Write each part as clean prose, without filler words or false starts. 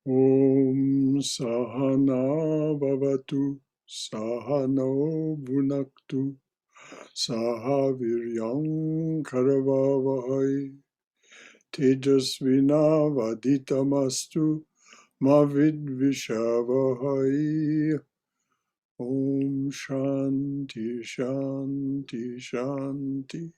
Om Sahana Bhavatu Sahano Bhunaktu Sahaviryam Karavavahai Tejasvina Vaditamastu Mavidvishavahai. Om Shanti Shanti Shanti.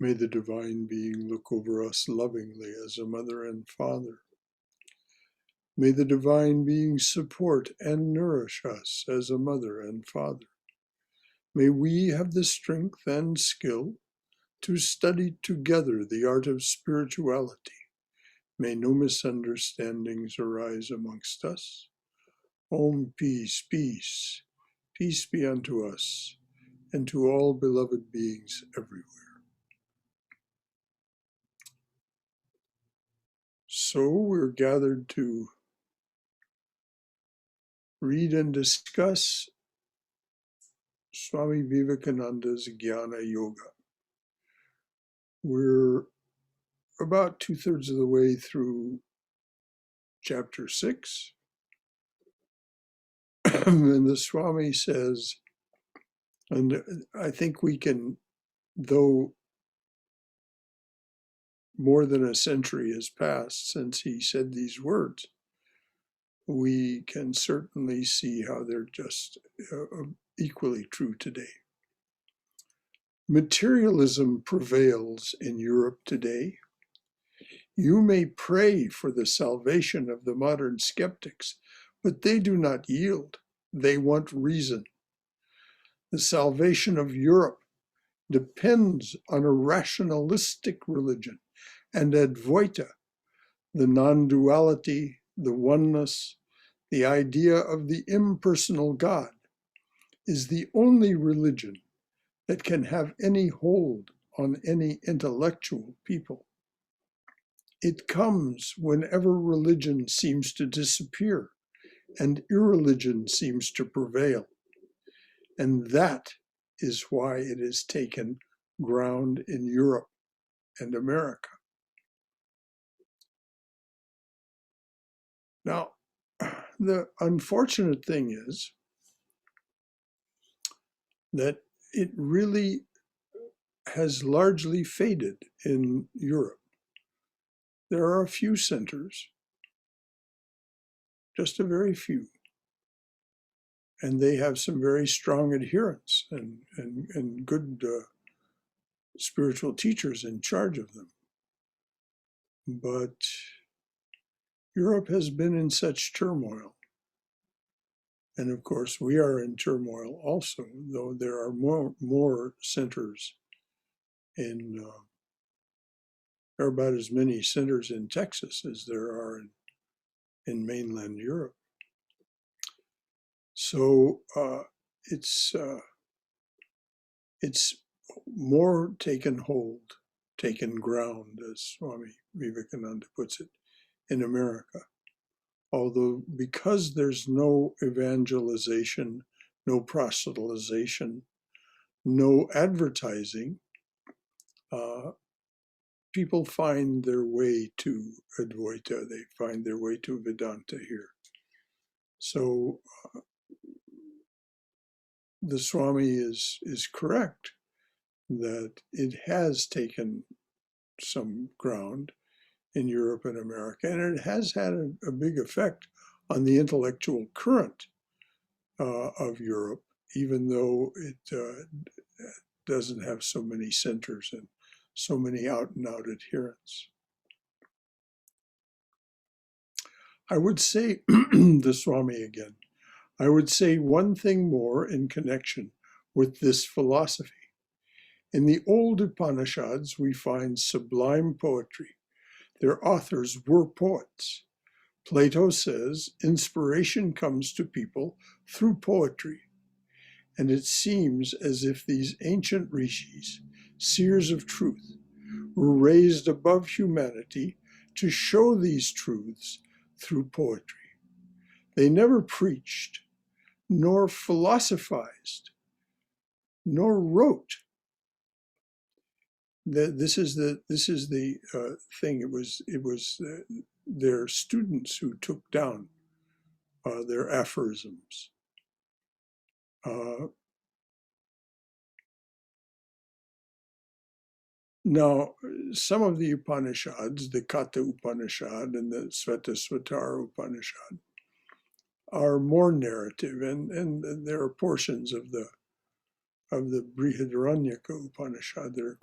May the Divine Being look over us lovingly as a mother and father. May the Divine Being support and nourish us as a mother and father. May we have the strength and skill to study together the art of spirituality. May no misunderstandings arise amongst us. Om, peace, peace, peace be unto us and to all beloved beings everywhere. So we're gathered to read and discuss Swami Vivekananda's Jnana Yoga. We're about 2/3 of the way through chapter 6. And the Swami says, and I think we can, though more than a century has passed since he said these words, we can certainly see how they're just equally true today. Materialism prevails in Europe today. You may pray for the salvation of the modern skeptics, but they do not yield. They want reason. The salvation of Europe depends on a rationalistic religion, and Advaita, the non-duality, the oneness, the idea of the impersonal God, is the only religion that can have any hold on any intellectual people. It comes whenever religion seems to disappear and irreligion seems to prevail. And that is why it has taken ground in Europe and America. Now, the unfortunate thing is that it really has largely faded in Europe. There are a few centers, just a very few, and they have some very strong adherents and good spiritual teachers in charge of them. But Europe has been in such turmoil. And of course, we are in turmoil also, though there are more centers in, there are about as many centers in Texas as there are in mainland Europe. So it's more taken ground, as Swami Vivekananda puts it, in America. Although because there's no evangelization, no proselytization, no advertising, people find their way to Advaita, they find their way to Vedanta here. So the Swami is correct that it has taken some ground in Europe and America, and it has had a big effect on the intellectual current of Europe, even though it doesn't have so many centers and so many out-and-out adherents. I would say, the Swami again, I would say one thing more in connection with this philosophy. In the old Upanishads, we find sublime poetry. Their authors were poets. Plato says inspiration comes to people through poetry. And it seems as if these ancient rishis, seers of truth, were raised above humanity to show these truths through poetry. They never preached, nor philosophized, nor wrote. This is the thing. It was their students who took down their aphorisms. Now, some of the Upanishads, the Katha Upanishad and the Svetasvatara Upanishad, are more narrative, and there are portions of the Brihadaranyaka Upanishad that are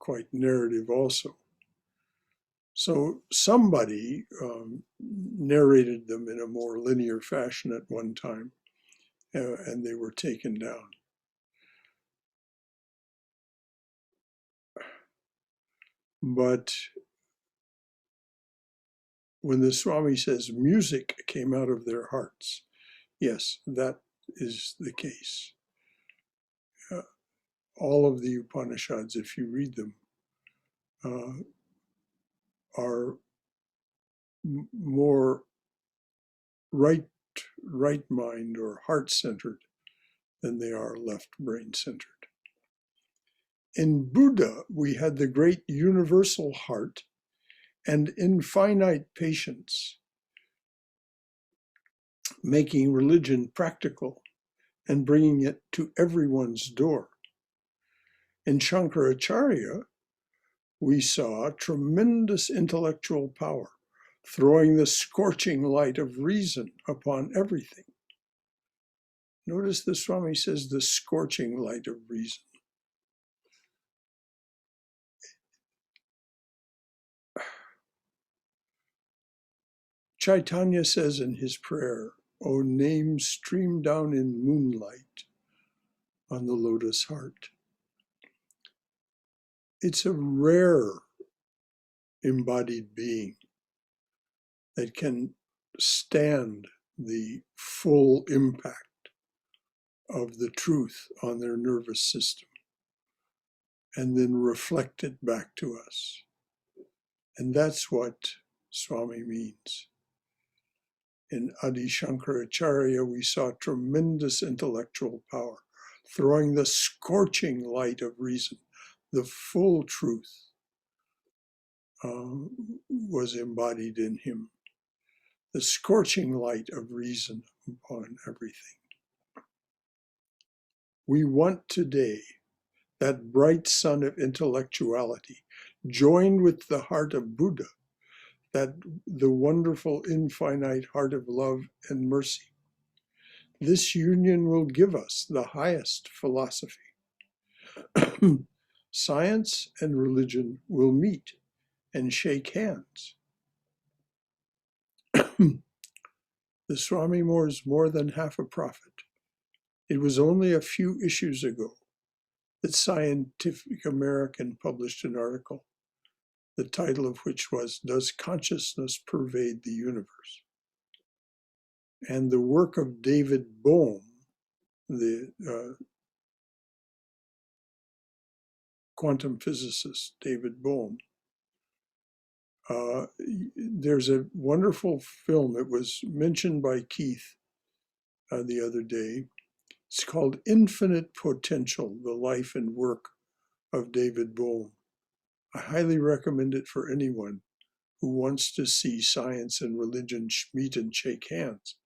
quite narrative also. So somebody narrated them in a more linear fashion at one time, and they were taken down. But when the Swami says music came out of their hearts, yes, that is the case. All of the Upanishads, if you read them, are more right mind or heart-centered than they are left brain-centered. In Buddha, we had the great universal heart and infinite patience, making religion practical and bringing it to everyone's door. In Shankaracharya, we saw tremendous intellectual power, throwing the scorching light of reason upon everything. Notice the Swami says the scorching light of reason. Chaitanya says in his prayer, "O name stream down in moonlight on the lotus heart." It's a rare embodied being that can stand the full impact of the truth on their nervous system and then reflect it back to us. And that's what Swami means. In Adi Shankaracharya, we saw tremendous intellectual power, throwing the scorching light of reason. The full truth was embodied in him. The scorching light of reason upon everything. We want today that bright sun of intellectuality joined with the heart of Buddha, that the wonderful infinite heart of love and mercy. This union will give us the highest philosophy. Science and religion will meet and shake hands. The Swami was more than half a prophet. It was only a few issues ago that Scientific American published an article, the title of which was, "Does Consciousness Pervade the Universe?" And the work of David Bohm, the quantum physicist David Bohm, there's a wonderful film, it was mentioned by Keith the other day. It's called Infinite Potential, the life and work of David Bohm. I highly recommend it for anyone who wants to see science and religion meet and shake hands.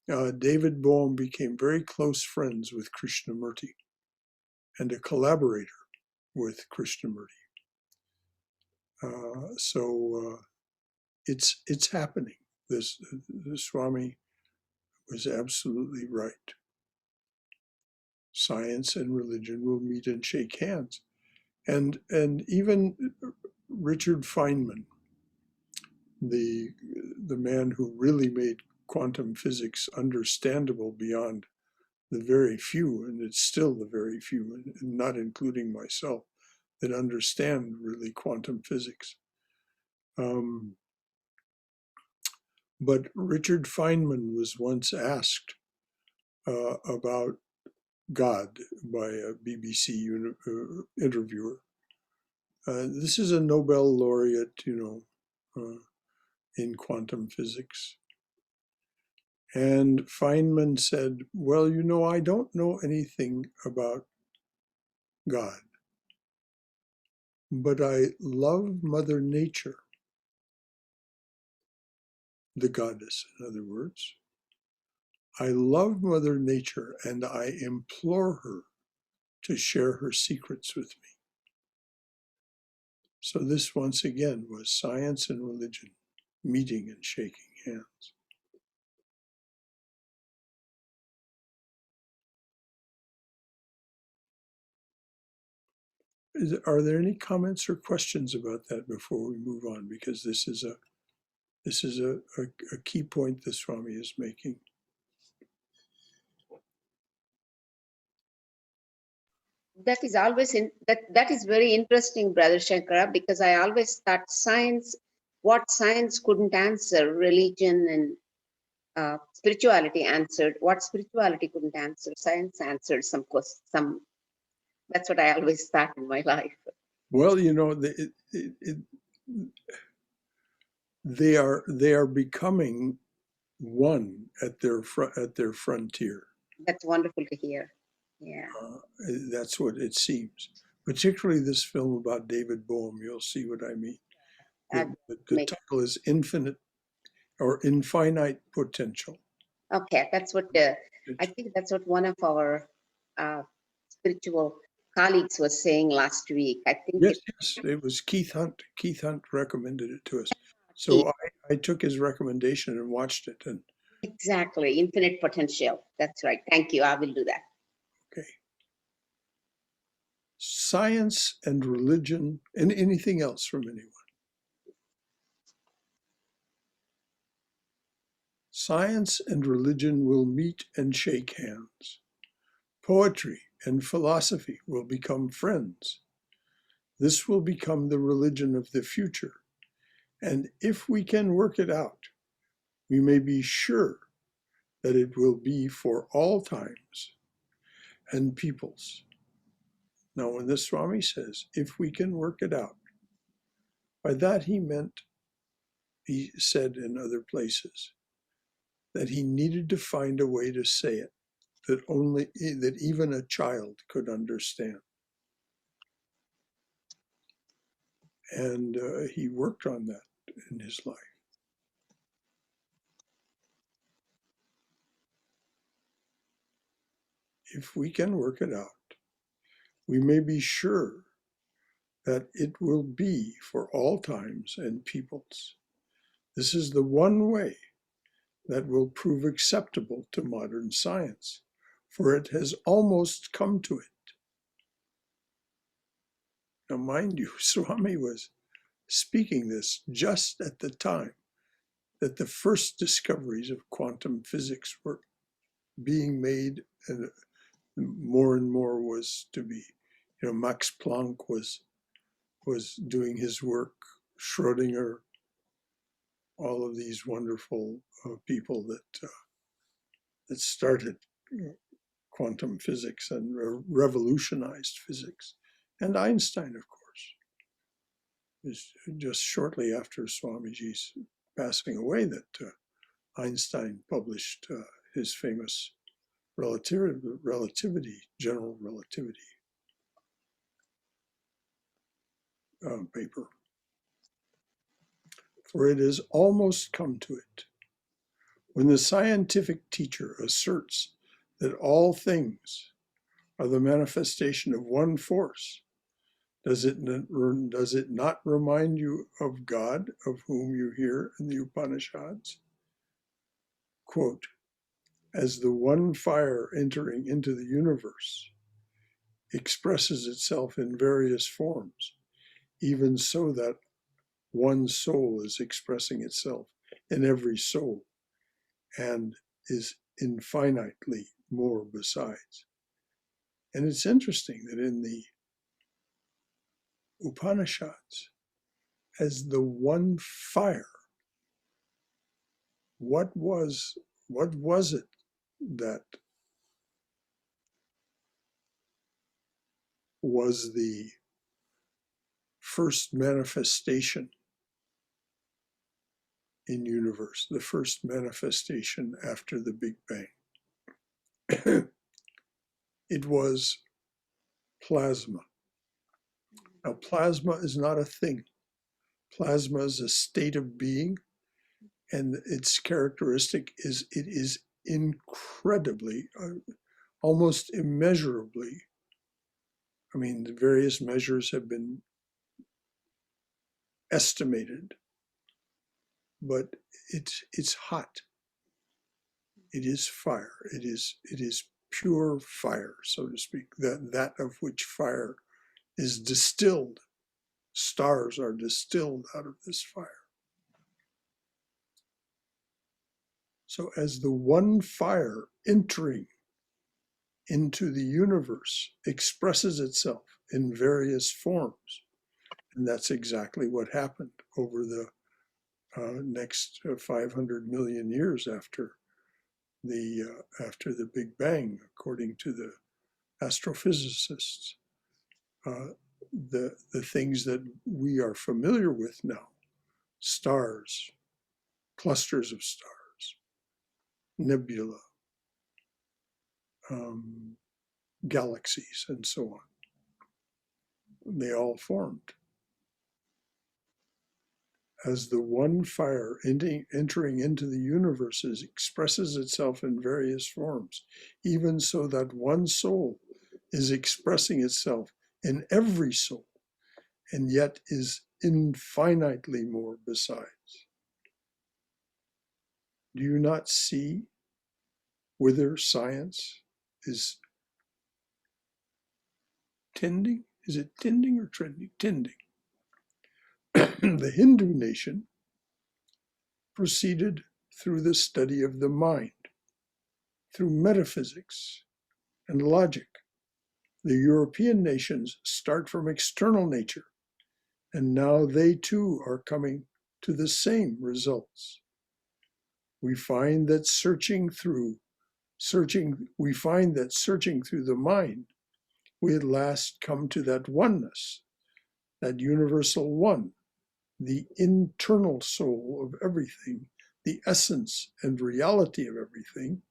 David Bohm became very close friends with Krishnamurti and a collaborator with Krishnamurti. So it's happening. The Swami was absolutely right. Science and religion will meet and shake hands. And even Richard Feynman, the man who really made quantum physics understandable beyond the very few, and it's still the very few, and not including myself, that understand really quantum physics. But Richard Feynman was once asked about God by a BBC interviewer. This is a Nobel laureate, in quantum physics. And Feynman said, "Well, I don't know anything about God. but I love Mother Nature, the goddess, in other words. I love Mother Nature, and I implore her to share her secrets with me. So this, once again, was science and religion meeting and shaking hands. Are there any comments or questions about that before we move on? Because this is a key point the Swami is making. That is always that is very interesting, Brother Shankara, because I always thought science, what science couldn't answer, religion and spirituality answered. What spirituality couldn't answer, science answered some. That's what I always thought in my life. Well, you know, they are becoming one at their frontier. That's wonderful to hear. Yeah. That's what it seems. Particularly this film about David Bohm, you'll see what I mean. The title is Infinite or Infinite Potential. Okay, that's what I think that's what one of our spiritual colleagues was saying last week. I think yes, it was Keith Hunt. Keith Hunt recommended it to us. So I took his recommendation and watched it. And exactly, infinite potential. That's right. Thank you. I will do that. Okay. Science and religion, and anything else from anyone. Science and religion will meet and shake hands. Poetry and philosophy will become friends. This will become the religion of the future. And if we can work it out, we may be sure that it will be for all times and peoples. Now, when the Swami says, if we can work it out, by that he meant, he said in other places, that he needed to find a way to say it that even a child could understand. And he worked on that in his life. If we can work it out, we may be sure that it will be for all times and peoples. This is the one way that will prove acceptable to modern science, for it has almost come to it. Now, mind you, Swami was speaking this just at the time that the first discoveries of quantum physics were being made, and more was to be. You know, Max Planck was doing his work, Schrödinger, all of these wonderful people that started quantum physics and revolutionized physics, and Einstein, of course. It was just shortly after Swamiji's passing away that Einstein published his famous relativity, general relativity paper. For it has almost come to it. When the scientific teacher asserts that all things are the manifestation of one force, does it not remind you of God, of whom you hear in the Upanishads? Quote, as the one fire entering into the universe expresses itself in various forms, even so that one soul is expressing itself in every soul and is infinitely more besides. And it's interesting that in the Upanishads, as the one fire, what was it that was the first manifestation in universe, the first manifestation after the Big Bang? It was plasma. Now, plasma is not a thing. Plasma is a state of being, and its characteristic is it is incredibly, almost immeasurably. I mean, the various measures have been estimated, but it's hot. It is fire. It is pure fire, so to speak. That of which fire is distilled. Stars are distilled out of this fire. So as the one fire entering into the universe expresses itself in various forms, and that's exactly what happened over the next 500 million years after the Big Bang, according to the astrophysicists. The things that we are familiar with now, stars, clusters of stars, nebula, galaxies, and so on. They all formed. As the one fire entering into the universe expresses itself in various forms, even so that one soul is expressing itself in every soul, and yet is infinitely more besides. Do you not see whither science is tending? Is it tending or trending? Tending. The Hindu nation proceeded through the study of the mind, through metaphysics and logic. The European nations start from external nature, and now they too are coming to the same results. We find that searching through the mind, we at last come to that oneness, that universal one, the internal soul of everything, the essence and reality of everything,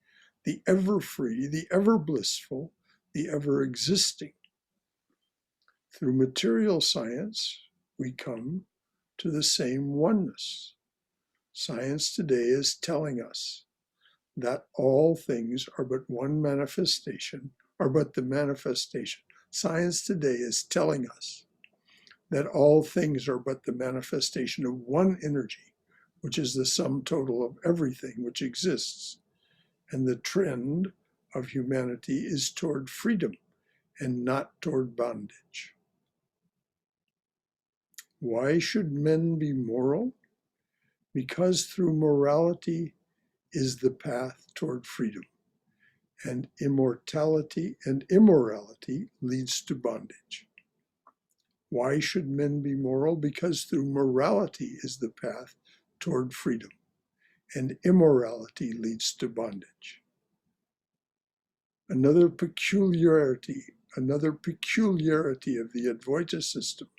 the ever free, the ever blissful, the ever existing. Through material science, we come to the same oneness. Science today is telling us that all things are but one manifestation, are but the manifestation. Science today is telling us that all things are but the manifestation of one energy, which is the sum total of everything which exists. And the trend of humanity is toward freedom and not toward bondage. Why should men be moral? Because through morality is the path toward freedom, and immortality and immorality leads to bondage. Why should men be moral? Because through morality is the path toward freedom, and immorality leads to bondage. Another peculiarity of the Advaita system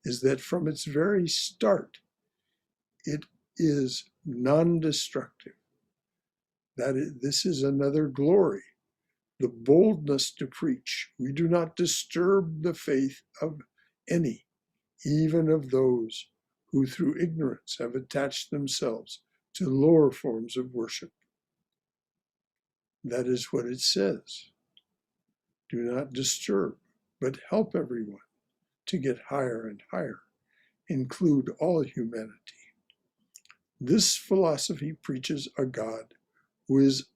is that from its very start, it is non-destructive. This is another glory, the boldness to preach. We do not disturb the faith of any, even of those who through ignorance have attached themselves to lower forms of worship. That is what it says. Do not disturb, but help everyone to get higher and higher. Include all humanity. This philosophy preaches a God who is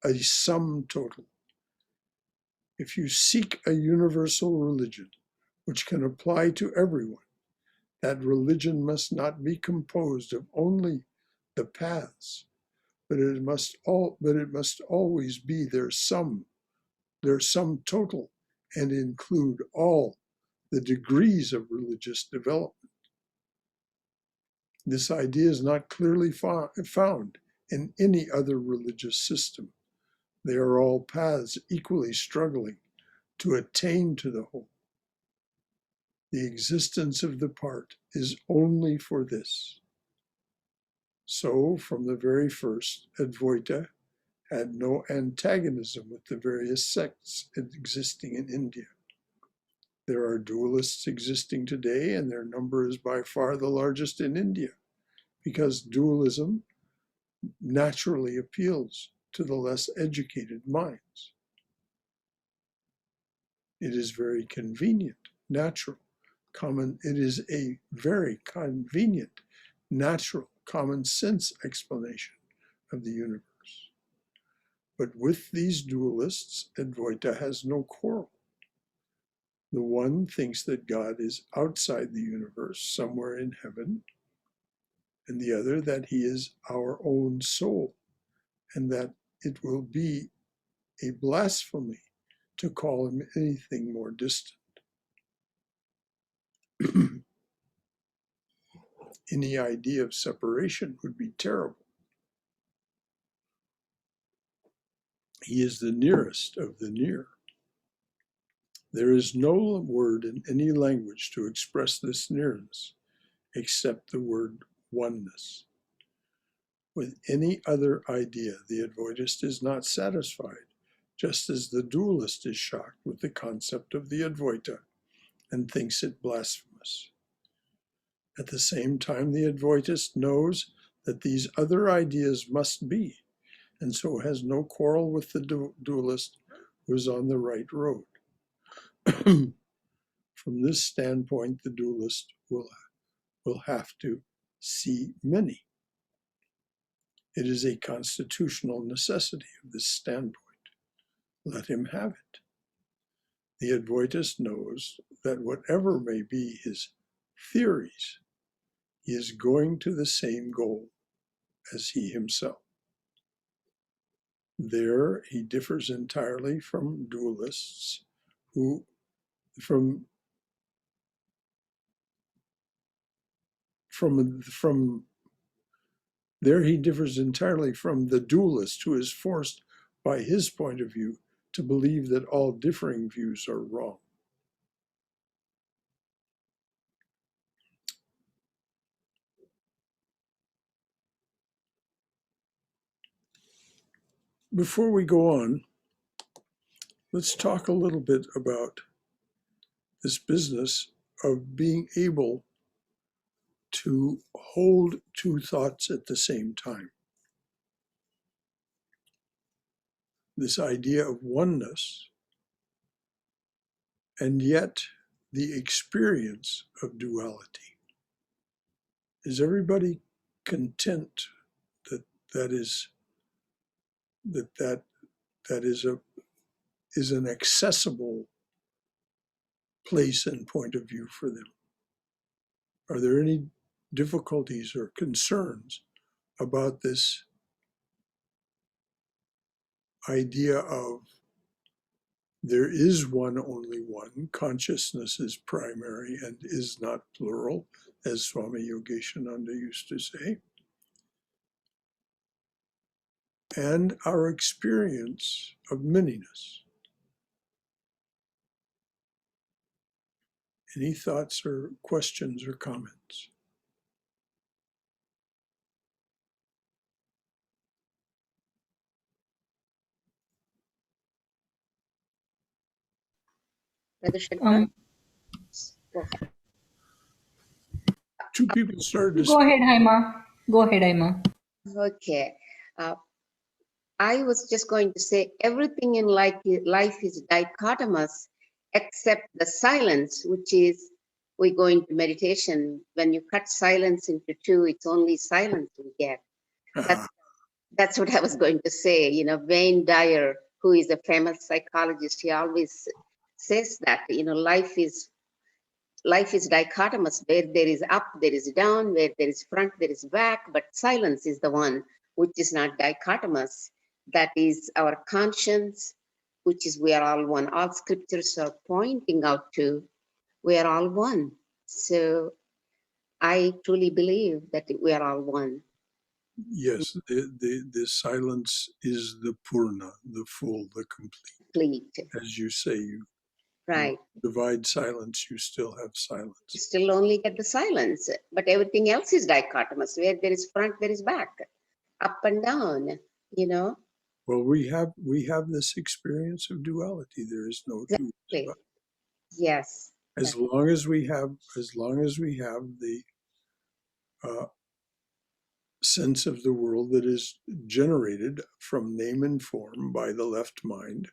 a sum total. If you seek a universal religion which can apply to everyone, that religion must not be composed of only the paths, but it must always be their sum total, and include all the degrees of religious development. This idea is not clearly found in any other religious system. They are all paths equally struggling to attain to the whole. The existence of the part is only for this. So, from the very first, Advaita had no antagonism with the various sects existing in India. There are dualists existing today, and their number is by far the largest in India, because dualism naturally appeals to the less educated minds. It is very convenient, natural, common. It is a very convenient, natural, common sense explanation of the universe. But with these dualists, Advaita has no quarrel. The one thinks that God is outside the universe, somewhere in heaven, and the other that he is our own soul, and that it will be a blasphemy to call him anything more distant. Any idea of separation would be terrible. He is the nearest of the near. There is no word in any language to express this nearness except the word oneness. With any other idea, the Advaitist is not satisfied, just as the dualist is shocked with the concept of the Advaita and thinks it blasphemous. At the same time, the Advaitist knows that these other ideas must be, and so has no quarrel with the dualist who is on the right road. From this standpoint, the dualist will have to see many. It is a constitutional necessity of this standpoint. Let him have it. The Advaitist knows that whatever may be his theories, he is going to the same goal as he himself. There he differs entirely from dualists there he differs entirely from the dualist who is forced by his point of view to believe that all differing views are wrong. Before we go on, let's talk a little bit about this business of being able to hold two thoughts at the same time. This idea of oneness, and yet the experience of duality. Is everybody content that that is an accessible place and point of view for them? Are there any difficulties or concerns about this idea of there is one, only one, consciousness is primary and is not plural, as Swami Yogeshananda used to say, and our experience of manyness? Any thoughts or questions or comments? Brother Shankara, go ahead. Two people started to Go ahead, Haima. Go ahead, Haima. Okay. I was just going to say everything in life is dichotomous except the silence, which is we go into meditation. When you cut silence into two, it's only silence we get. That's what I was going to say. You know, Wayne Dyer, who is a famous psychologist, he always says that, you know, life is dichotomous. Where there is up, there is down. Where there is front, there is back. But silence is the one which is not dichotomous. That is our conscience, which is we are all one. All scriptures are pointing out to we are all one. So I truly believe that we are all one. Yes, the silence is the purna, the full, the complete. As you say, Right. You divide silence, you still have silence. You still only get the silence, but everything else is dichotomous. Where there is front, there is back, up and down, you know. Well, we have this experience of duality. There is no two ways about it. Yes. As long as we have the uh, sense of the world that is generated from name and form by the left mind,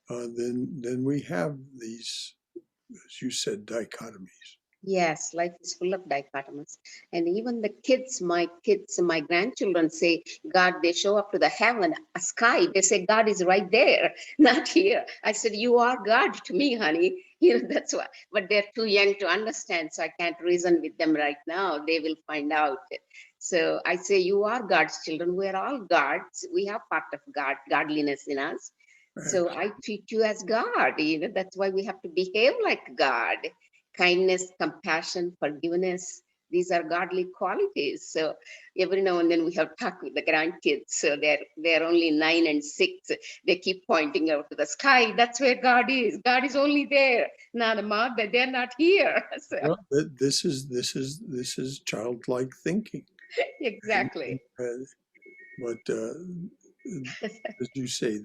then we have these, as you said, dichotomies. Yes, life is full of dichotomies. And even the kids, my grandchildren say, God, they show up to the heaven, a sky. They say, God is right there, not here. I said, you are God to me, honey. That's why. But they're too young to understand, so I can't reason with them right now. They will find out. So I say, you are God's children. We're all gods. We have part of God, godliness in us. So I treat you as God. That's why we have to behave like God. Kindness, compassion, forgiveness. These are godly qualities. So every now and then we have talk with the grandkids. So they're only 9 and 6. They keep pointing out to the sky. That's where God is. God is only there. Now the mother, they're not here. So, Well, this is childlike thinking. exactly. But as you say,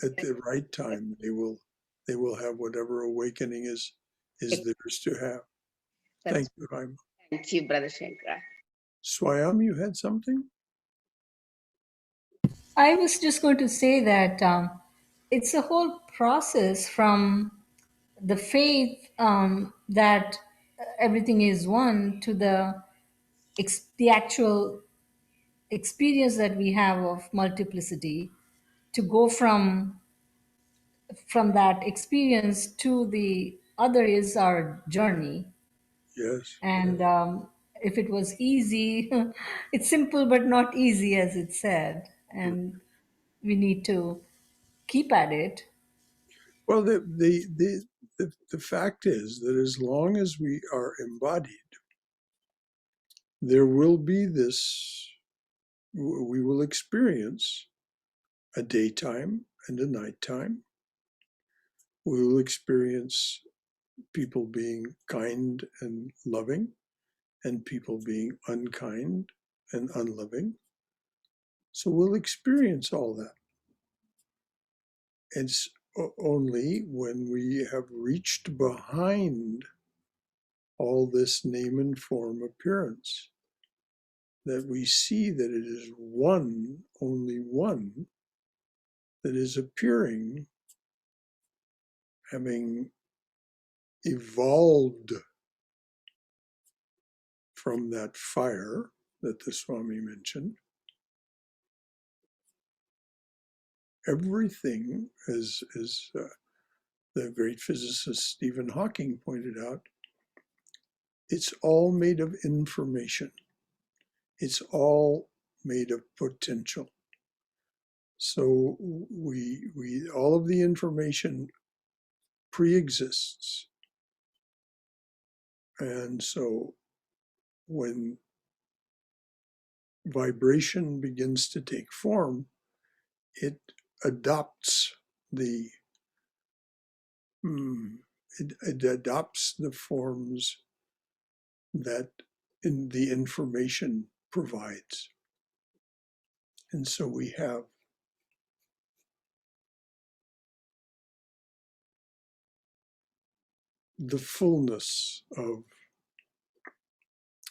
at the right time, they will have whatever awakening is theirs to have. Thank That's, you, Haima. thank you, Brother Shankara. Swayam, you had something? I was just going to say that it's a whole process from the faith that everything is one to the actual experience that we have of multiplicity, to go from that experience to the other is our journey. Yes. And if it was easy, it's simple but not easy, as it said. And we need to keep at it. Well, the fact is that as long as we are embodied, there will be this, we will experience a daytime and a nighttime. We will experience people being kind and loving, and people being unkind and unloving. So we'll experience all that. It's only when we have reached behind all this name and form appearance that we see that it is one, only one, that is appearing, having evolved from that fire that the Swami mentioned. Everything, as the great physicist Stephen Hawking pointed out, it's all made of information. It's all made of potential. So we all of the information pre-exists. And so when vibration begins to take form, it adopts the it adopts the forms that the information provides. And so we have the fullness of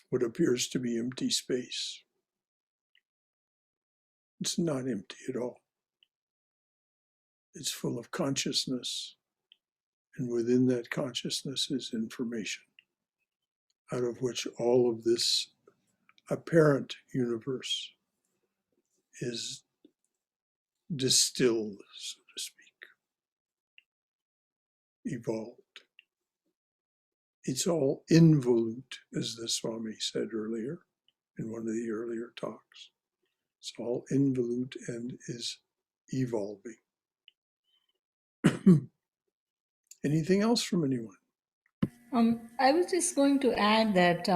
what appears to be empty space. It's not empty at all. It's full of consciousness. And within that consciousness is information, out of which all of this apparent universe is distilled, so to speak, evolved. It's all involute, as the Swami said earlier in one of the earlier talks. It's all involute and is evolving. Anything else from anyone? I was just going to add that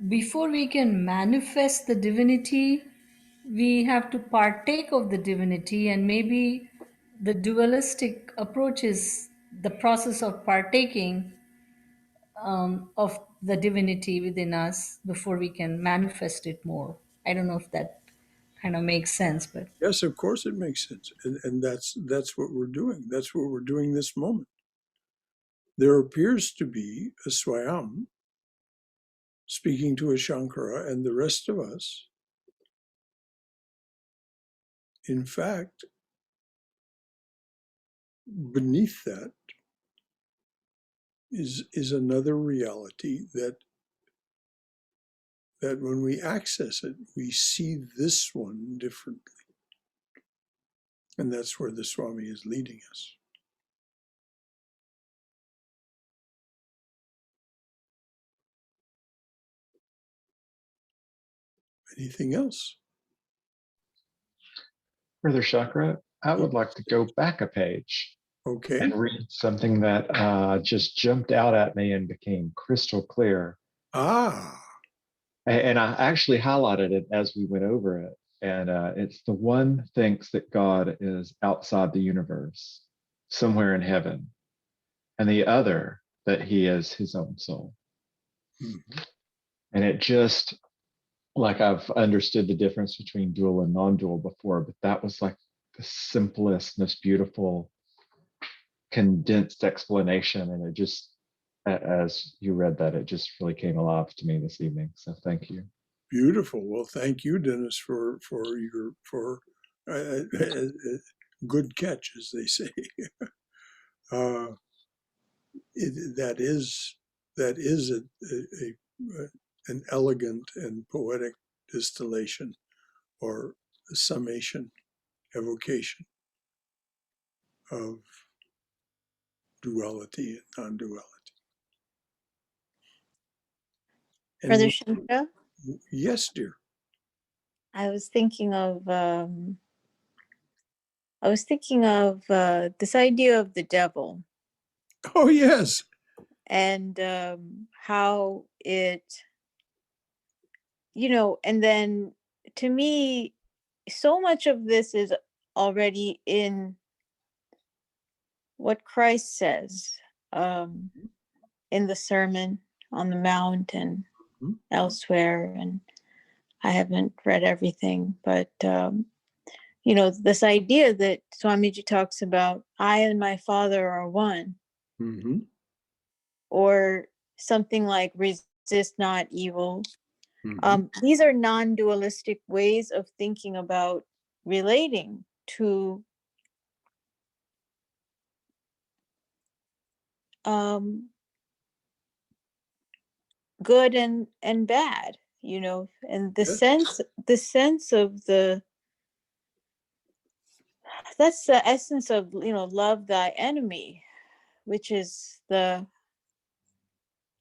before we can manifest the divinity, we have to partake of the divinity, and maybe the dualistic approach is the process of partaking of the divinity within us before we can manifest it more. I don't know if that kind of makes sense, but Yes, of course it makes sense. And that's what we're doing. That's what we're doing this moment. there appears to be a Swayam speaking to a Shankara and the rest of us. In fact, beneath that is another reality that when we access it, we see this one differently. And that's where the Swami is leading us. Anything else? Brother Chakra, I would like to go back a page Okay. and read something that just jumped out at me and became crystal clear. Ah, And I actually highlighted it as we went over it. And it's the one thinks that God is outside the universe, somewhere in heaven, and the other that he is his own soul. mhm. And it just, like, I've understood the difference between dual and non-dual before, but that was like the simplest, most beautiful, condensed explanation. And it just, as you read that, it just really came alive to me this evening. So thank you. Beautiful. Well, thank you, Dennis, for good catch, as they say. uh, that is an elegant and poetic distillation or summation, evocation of duality and non-duality. Brother And Shankara, yes, dear. I was thinking of this idea of the devil Oh, yes. and how it, and then to me, so much of this is already in what Christ says in the Sermon on the Mount and Mhm. elsewhere. And I haven't read everything, but this idea that Swamiji talks about, I and my Father are one, Mm-hmm. or something like resist not evil. Mm-hmm. These are non-dualistic ways of thinking about relating to good and bad, and the Yes. sense of that's the essence of, love thy enemy, which is the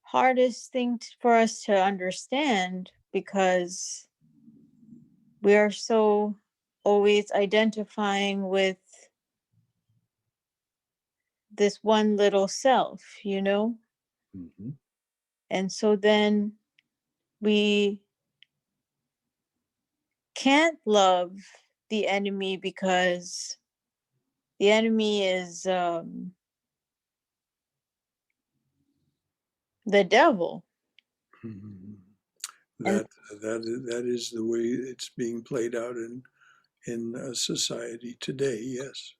hardest thing for us to understand, because we are so always identifying with this one little self, Mm-hmm. and so then we can't love the enemy because the enemy is the devil. Mm-hmm. And That is the way it's being played out in society today. Yes.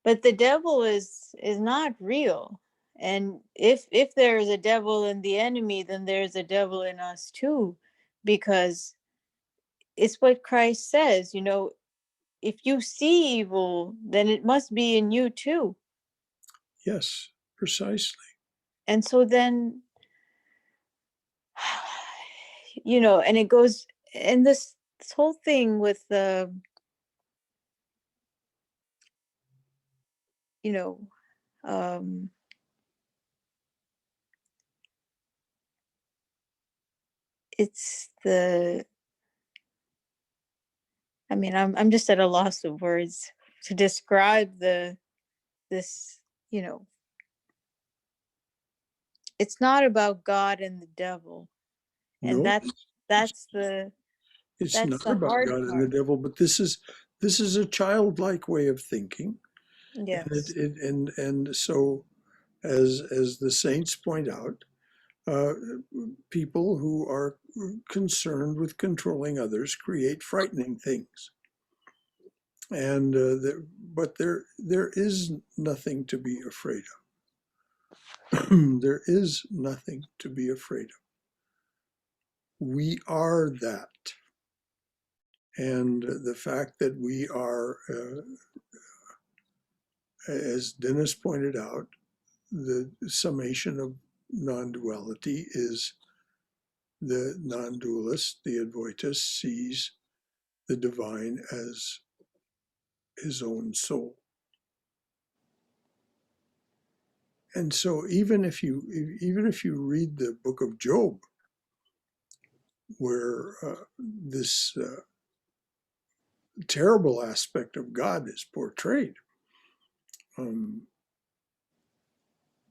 but the devil is not real, and if there is a devil in the enemy, then there's a devil in us too, because it's what Christ says, if you see evil, then it must be in you too. Yes. Precisely. And so then and it goes, and this whole thing with the um it's the I'm just at a loss of words to describe this, it's not about God and the devil, and No, it's, that's the it's that's not the about hard God and the part. devil, but this is a childlike way of thinking, and Yes. and so as the saints point out, uh, people who are concerned with controlling others create frightening things, and but there is nothing to be afraid of. There is nothing to be afraid of. We are that. And the fact that we are, as Dennis pointed out, the summation of non-duality is the non-dualist, the Advaitist, sees the divine as his own soul. And so even if you read the book of Job, where this terrible aspect of God is portrayed,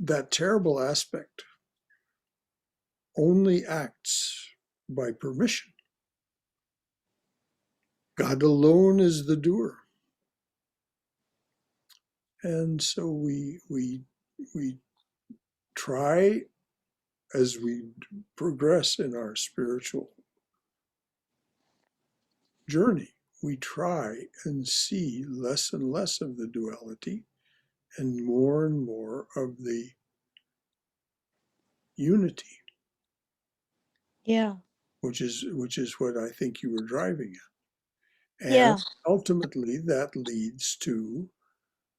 that terrible aspect only acts by permission. God alone is the doer. And so we try, as we progress in our spiritual journey, we try and see less and less of the duality and more of the unity, Yeah. which is what I think you were driving at. And Yeah. ultimately that leads to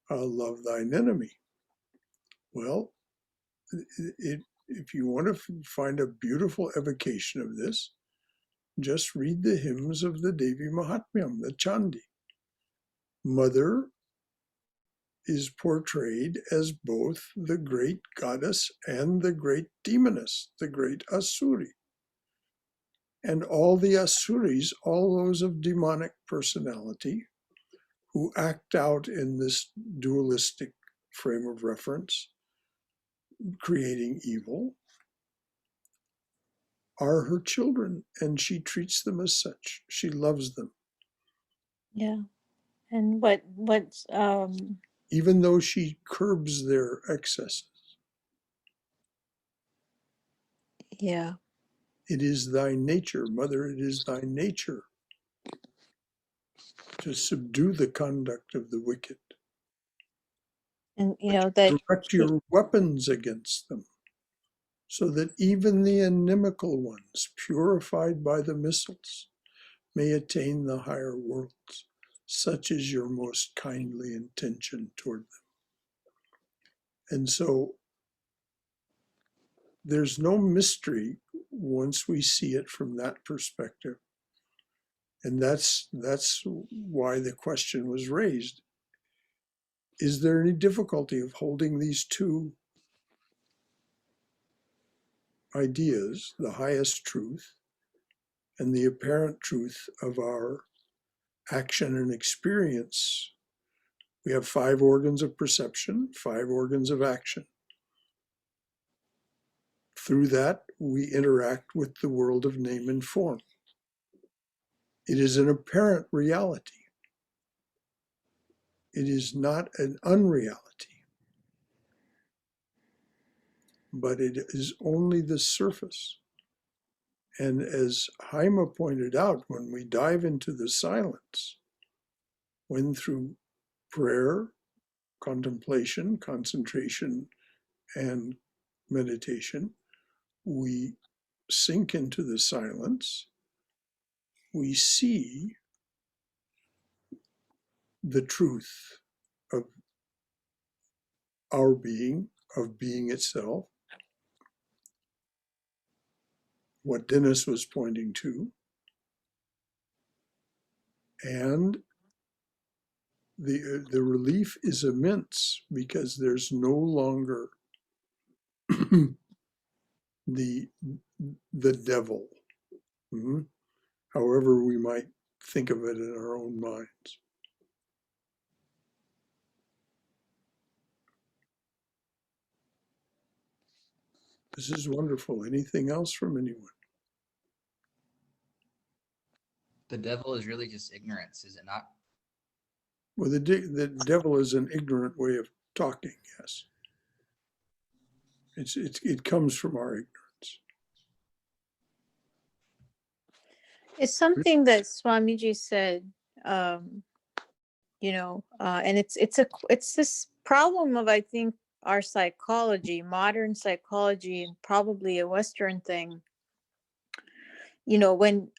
love thine enemy. Well, if you want to find a beautiful evocation of this, just read the hymns of the Devi Mahatmyam, the Chandi. Mother is portrayed as both the great goddess and the great demoness, the great Asuri. And all the Asuris, all those of demonic personality, who act out in this dualistic frame of reference, creating evil, are her children, and she treats them as such. She loves them. Yeah. And what's Even though she curbs their excesses. yeah. It is thy nature, Mother, it is thy nature to subdue the conduct of the wicked. And you know that Direct your weapons against them, so that even the inimical ones, purified by the missiles, may attain the higher worlds. Such is your most kindly intention toward them. And so there's no mystery once we see it from that perspective. And that's why the question was raised. Is there any difficulty of holding these two ideas, the highest truth and the apparent truth of our action and experience? We have 5 organs of perception, 5 organs of action. Through that, we interact with the world of name and form. It is an apparent reality. It is not an unreality, but it is only the surface. And as Haima pointed out, when we dive into the silence, when through prayer, contemplation, concentration, and meditation, we sink into the silence, we see the truth of our being, of being itself, what Dennis was pointing to, and the relief is immense because there's no longer the devil, however we might think of it in our own minds. This is wonderful. Anything else from anyone? The devil is really just ignorance, is it not? Well, the devil is an ignorant way of talking, yes. It comes from our ignorance. it's something that Swamiji said, you know, and it's this problem of, I think, our psychology, modern psychology, and probably a Western thing, when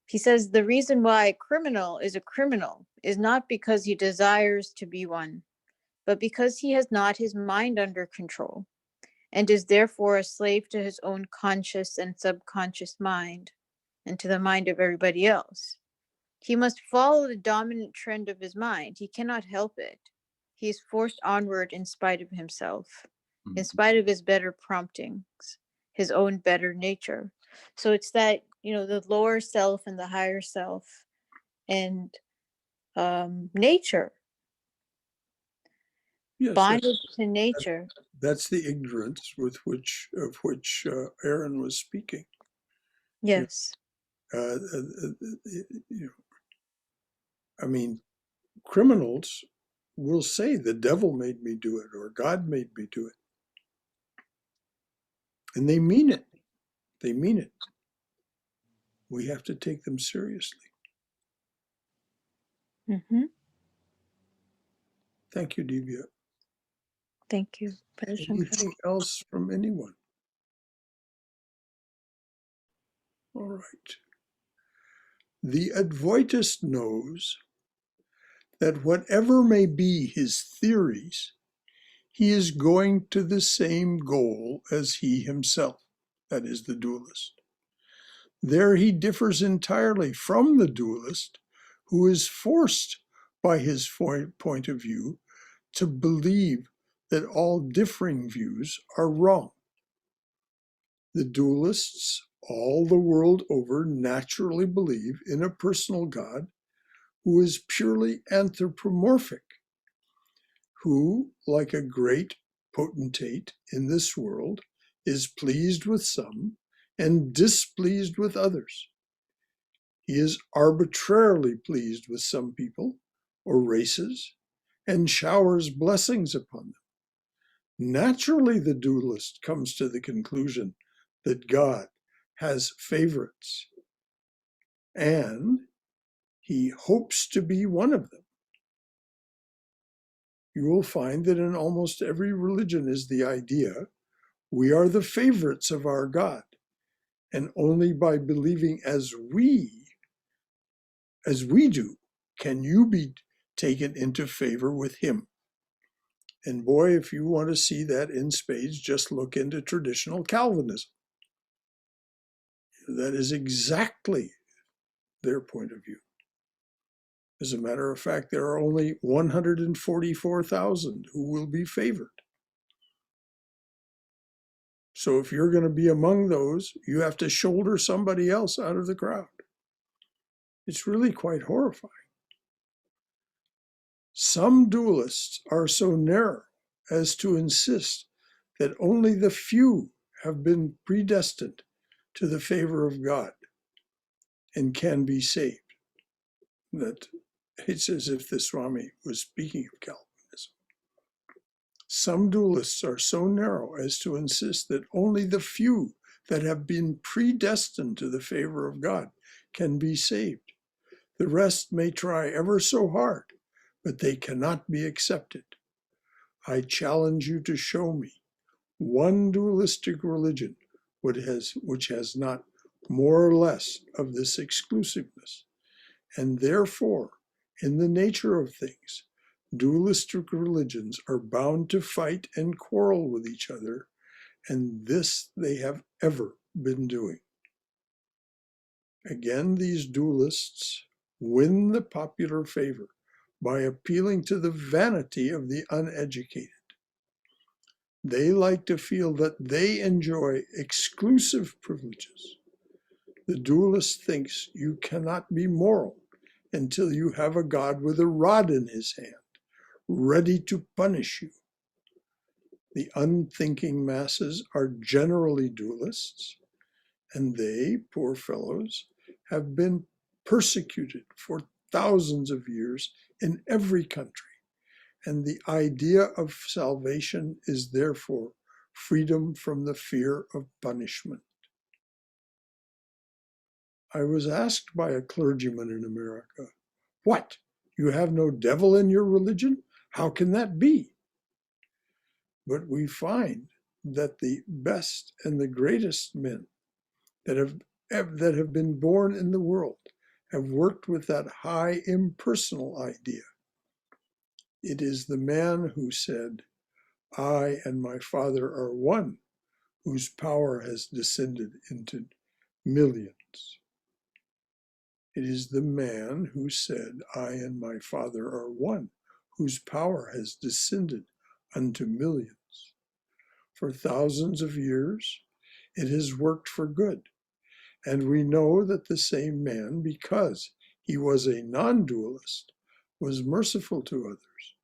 he says the reason why a criminal is not because he desires to be one, but because he has not his mind under control and is therefore a slave to his own conscious and subconscious mind and to the mind of everybody else. He must follow the dominant trend of his mind. He cannot help it. He is forced onward in spite of himself, in spite of his better promptings, his own better nature. So it's that, the lower self and the higher self and nature, Yes, bonded to nature. that's the ignorance of which Aaron was speaking. Yes. I mean, criminals will say the devil made me do it or God made me do it. And they mean it. They mean it. We have to take them seriously. Mm-hmm. Thank you, Divya. Thank you, Brother Shankara. Anything else from anyone? All right. The Advaitist knows that whatever may be his theories, he is going to the same goal as he himself, that is, the dualist. There he differs entirely from the dualist, who is forced by his point of view to believe that all differing views are wrong. The dualists all the world over naturally believe in a personal God who is purely anthropomorphic, who, like a great potentate in this world, is pleased with some and displeased with others. He is arbitrarily pleased with some people or races and showers blessings upon them. Naturally, the dualist comes to the conclusion that God has favorites, and he hopes to be one of them. You will find that in almost every religion is the idea, we are the favorites of our God, and only by believing as we do can you be taken into favor with him. And boy, if you want to see that in spades, just look into traditional Calvinism. That is exactly their point of view. As a matter of fact, there are only 144,000 who will be favored. So if you're going to be among those, you have to shoulder somebody else out of the crowd. It's really quite horrifying. Some dualists are so narrow as to insist that only the few have been predestined to the favor of God and can be saved. That it's as if the Swami was speaking of Calvinism. Some dualists are so narrow as to insist that only the few that have been predestined to the favor of God can be saved. The rest may try ever so hard, but they cannot be accepted. I challenge you to show me one dualistic religion which has not more or less of this exclusiveness. And therefore, in the nature of things, dualistic religions are bound to fight and quarrel with each other, and this they have ever been doing. Again, these dualists win the popular favor by appealing to the vanity of the uneducated. They like to feel that they enjoy exclusive privileges. The dualist thinks you cannot be moral until you have a God with a rod in his hand, ready to punish you. The unthinking masses are generally dualists, and they, poor fellows, have been persecuted for thousands of years in every country. And the idea of salvation is therefore freedom from the fear of punishment. I was asked by a clergyman in America, "What? You have no devil in your religion? How can that be?" But we find that the best and the greatest men that have been born in the world have worked with that high impersonal idea. It is the man who said, "I and my Father are one," whose power has descended into millions. It is the man who said, "I and my Father are one," whose power has descended unto millions. For thousands of years, it has worked for good. And we know that the same man, because he was a non-dualist, was merciful to others,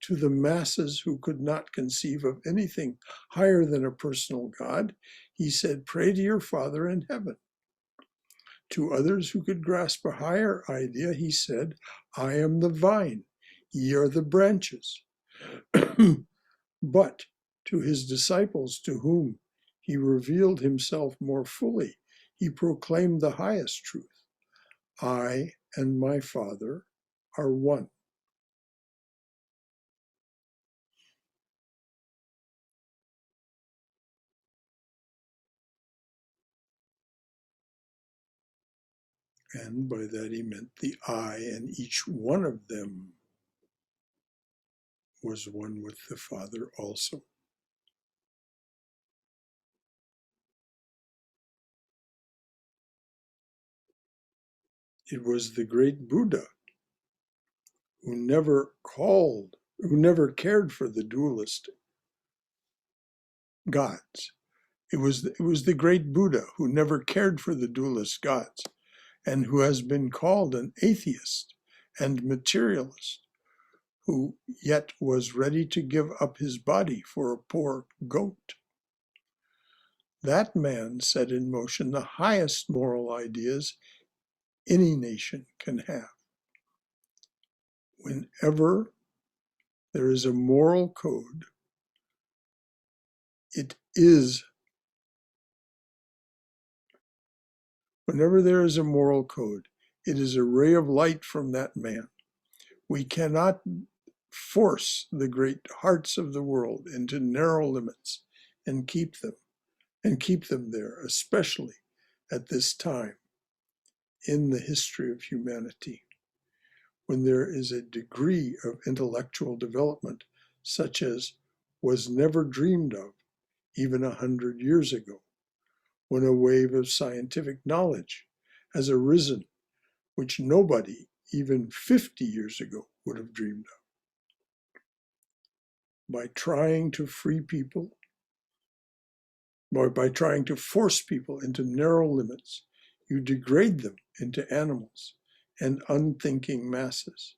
to the masses who could not conceive of anything higher than a personal God. He said, "Pray to your Father in heaven." To others who could grasp a higher idea, he said, "I am the vine, ye are the branches." But to his disciples, to whom he revealed himself more fully, he proclaimed the highest truth: "I and my Father are one." And by that he meant the I, and each one of them was one with the Father also. It was the great Buddha who never cared for the dualist gods. It was the great Buddha who never cared for the dualist gods, and who has been called an atheist and materialist, who yet was ready to give up his body for a poor goat. That man set in motion the highest moral ideas any nation can have. Whenever there is a moral code, whenever there is a moral code, it is a ray of light from that man. We cannot force the great hearts of the world into narrow limits and keep them there, especially at this time in the history of humanity, when there is a degree of intellectual development such as was never dreamed of even 100 years ago, when a wave of scientific knowledge has arisen which nobody even 50 years ago would have dreamed of. By trying to free people, or by trying to force people into narrow limits, you degrade them into animals and unthinking masses.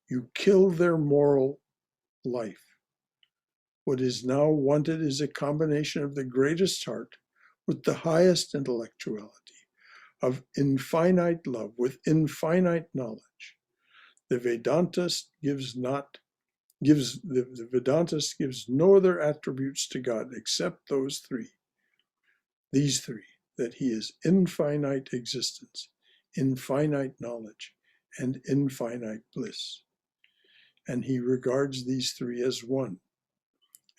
You kill their moral life. What is now wanted is a combination of the greatest heart with the highest intellectuality, of infinite love with infinite knowledge. The Vedantist gives no other attributes to God except these three, that he is infinite existence, infinite knowledge, and infinite bliss. And he regards these three as one.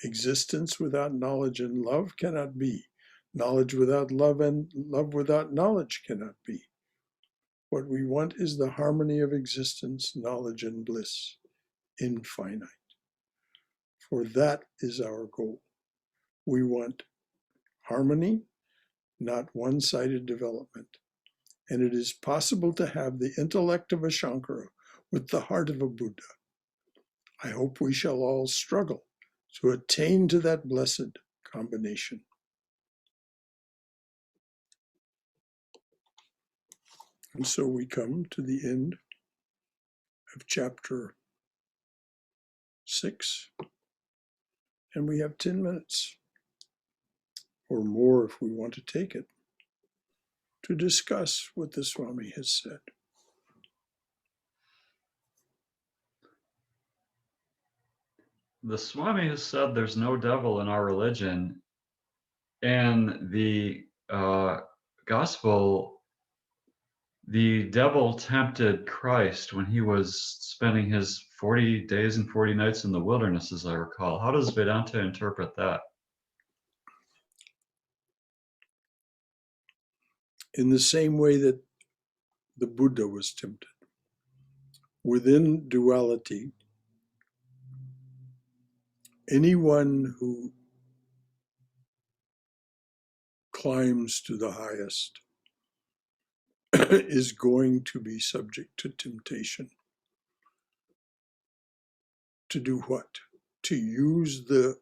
Existence without knowledge and love cannot be. Knowledge without love and love without knowledge cannot be. What we want is the harmony of existence, knowledge, and bliss, infinite. For that is our goal. We want harmony, not one-sided development. And it is possible to have the intellect of a Shankara with the heart of a Buddha. I hope we shall all struggle to attain to that blessed combination. And so we come to the end of chapter 6, and we have 10 minutes or more if we want to take it to discuss what the Swami has said. The Swami has said there's no devil in our religion, and the gospel the devil tempted Christ when he was spending his 40 days and 40 nights in the wilderness, as I recall. How does Vedanta interpret that? In the same way that the Buddha was tempted. Within duality, anyone who climbs to the highest is going to be subject to temptation. To do what? To use the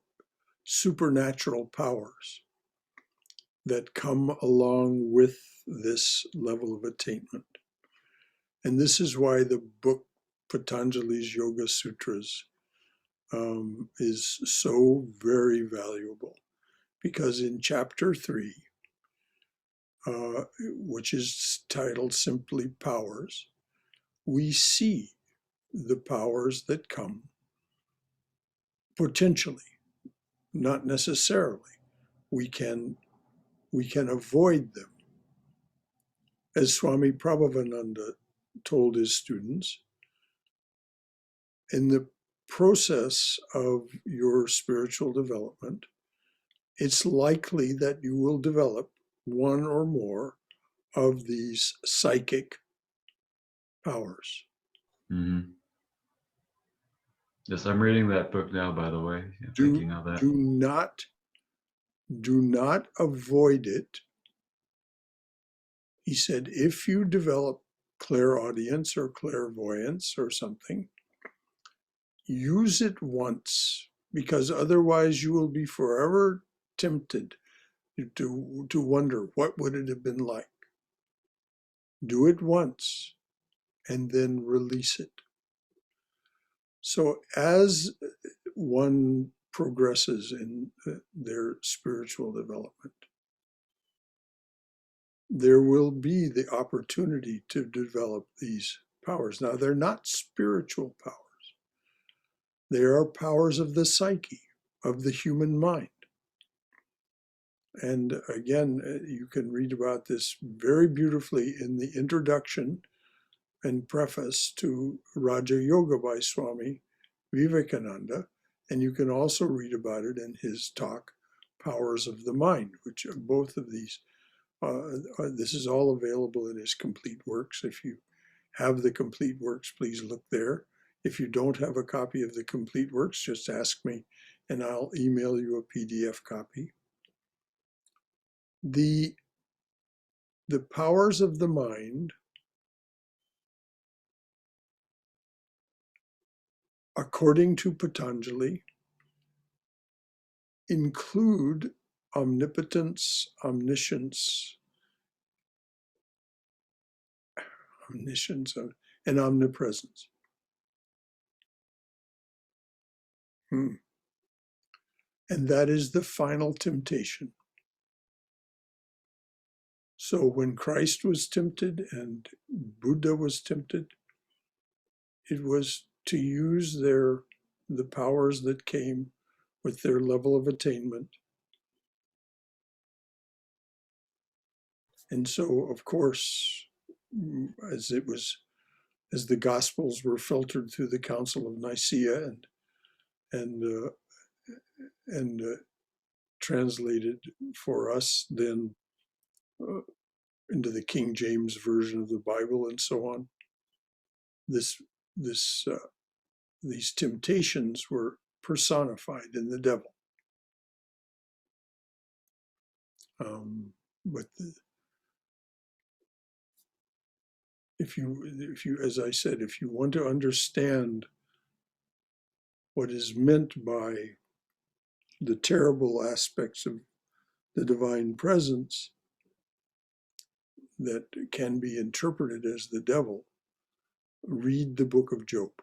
supernatural powers that come along with this level of attainment. And this is why the book Patanjali's Yoga Sutras is so very valuable. Because in chapter 3, which is titled simply Powers, we see the powers that come potentially, not necessarily. We can avoid them. As Swami Prabhavananda told his students, in the process of your spiritual development, it's likely that you will develop one or more of these psychic powers. Mm-hmm. Yes, I'm reading that book now, by the way. Yeah, thinking of that. Do not avoid it. He said, if you develop clairaudience or clairvoyance or something, use it once, because otherwise you will be forever tempted to wonder, what would it have been like? Do it once and then release it. So as one progresses in their spiritual development, there will be the opportunity to develop these powers. Now, they're not spiritual powers. They are powers of the psyche, of the human mind. And again, you can read about this very beautifully in the introduction and preface to Raja Yoga by Swami Vivekananda. And you can also read about it in his talk, Powers of the Mind, which are both of these. This is all available in his complete works. If you have the complete works, please look there. If you don't have a copy of the complete works, just ask me and I'll email you a PDF copy. The powers of the mind, according to Patanjali, include omnipotence, omniscience, and omnipresence. And that is the final temptation. So when Christ was tempted and Buddha was tempted, it was to use the powers that came with their level of attainment. And so, of course, as the Gospels were filtered through the Council of Nicaea and translated for us then into the King James Version of the Bible and so on, these temptations were personified in the devil. But if you, as I said, if you want to understand what is meant by the terrible aspects of the divine presence that can be interpreted as the devil, read the book of Job.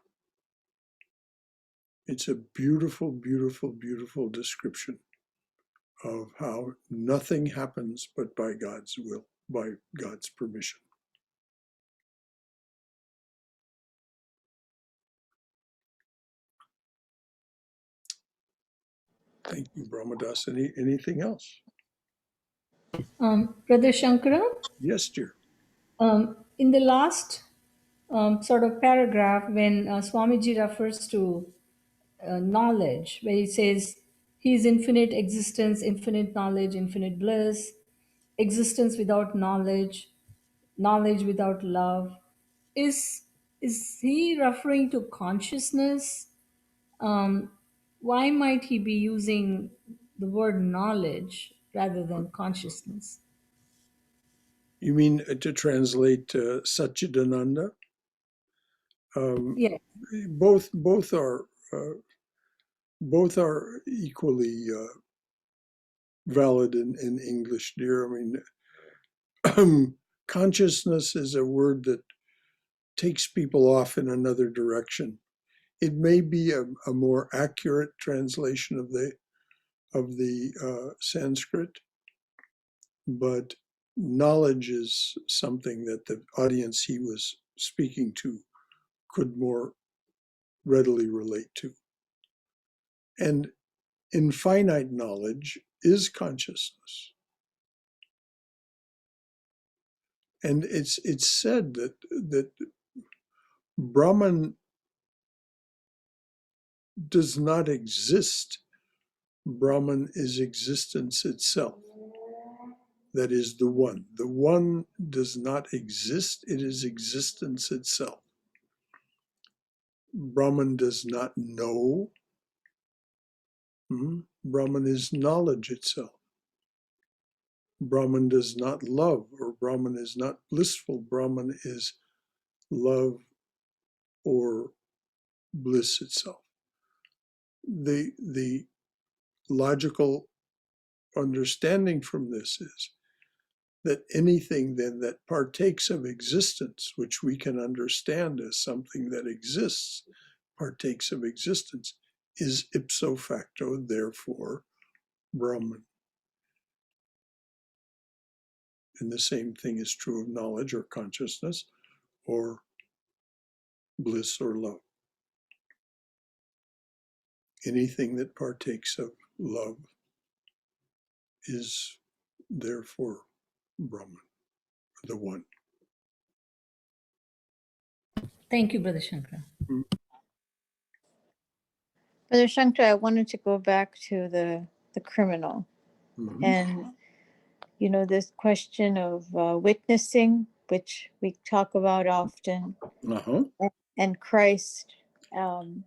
It's a beautiful, beautiful, beautiful description of how nothing happens but by God's will, by God's permission. Thank you, Brahmadas. Anything else? Brother Shankara, Yes, dear. In the last sort of paragraph, when Swamiji refers to knowledge, where he says he is infinite existence, infinite knowledge, infinite bliss, existence without knowledge, knowledge without love, is is he referring to consciousness? um, why might he be using the word knowledge rather than consciousness? You mean to translate Satchidananda? Yeah. Both are equally valid in English, dear. I mean, consciousness is a word that takes people off in another direction. It may be a more accurate translation of the Sanskrit, but knowledge is something that the audience he was speaking to could more readily relate to. And infinite knowledge is consciousness. And it's said that Brahman does not exist. Brahman is existence itself. That is the one. The one does not exist, it is existence itself. Brahman does not know. Brahman is knowledge itself. Brahman does not love, or Brahman is not blissful. Brahman is love or bliss itself. The logical understanding from this is that anything then that partakes of existence, which we can understand as something that exists, partakes of existence, is ipso facto, therefore, Brahman. And the same thing is true of knowledge or consciousness or bliss or love. Anything that partakes of love is therefore Brahman, the one. Thank you, Brother Shankara. Brother Shankar, I wanted to go back to the criminal. Mm-hmm. And, you know, this question of witnessing, which we talk about often, Uh-huh. and Christ, and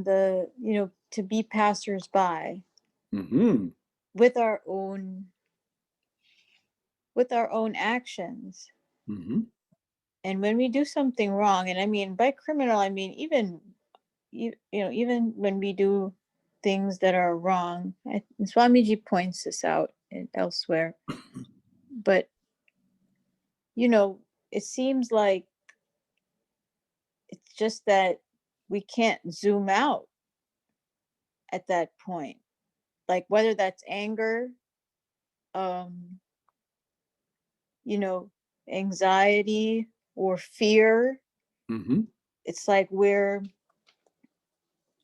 the, you know, to be passersby Mm-hmm. with our own actions. Mm-hmm. And when we do something wrong, and I mean by criminal, I mean even even when we do things that are wrong, and Swamiji points this out elsewhere, but you know, it seems like it's just that we can't zoom out at that point, like whether that's anger, um you know, anxiety or fear. Mm-hmm. It's like we're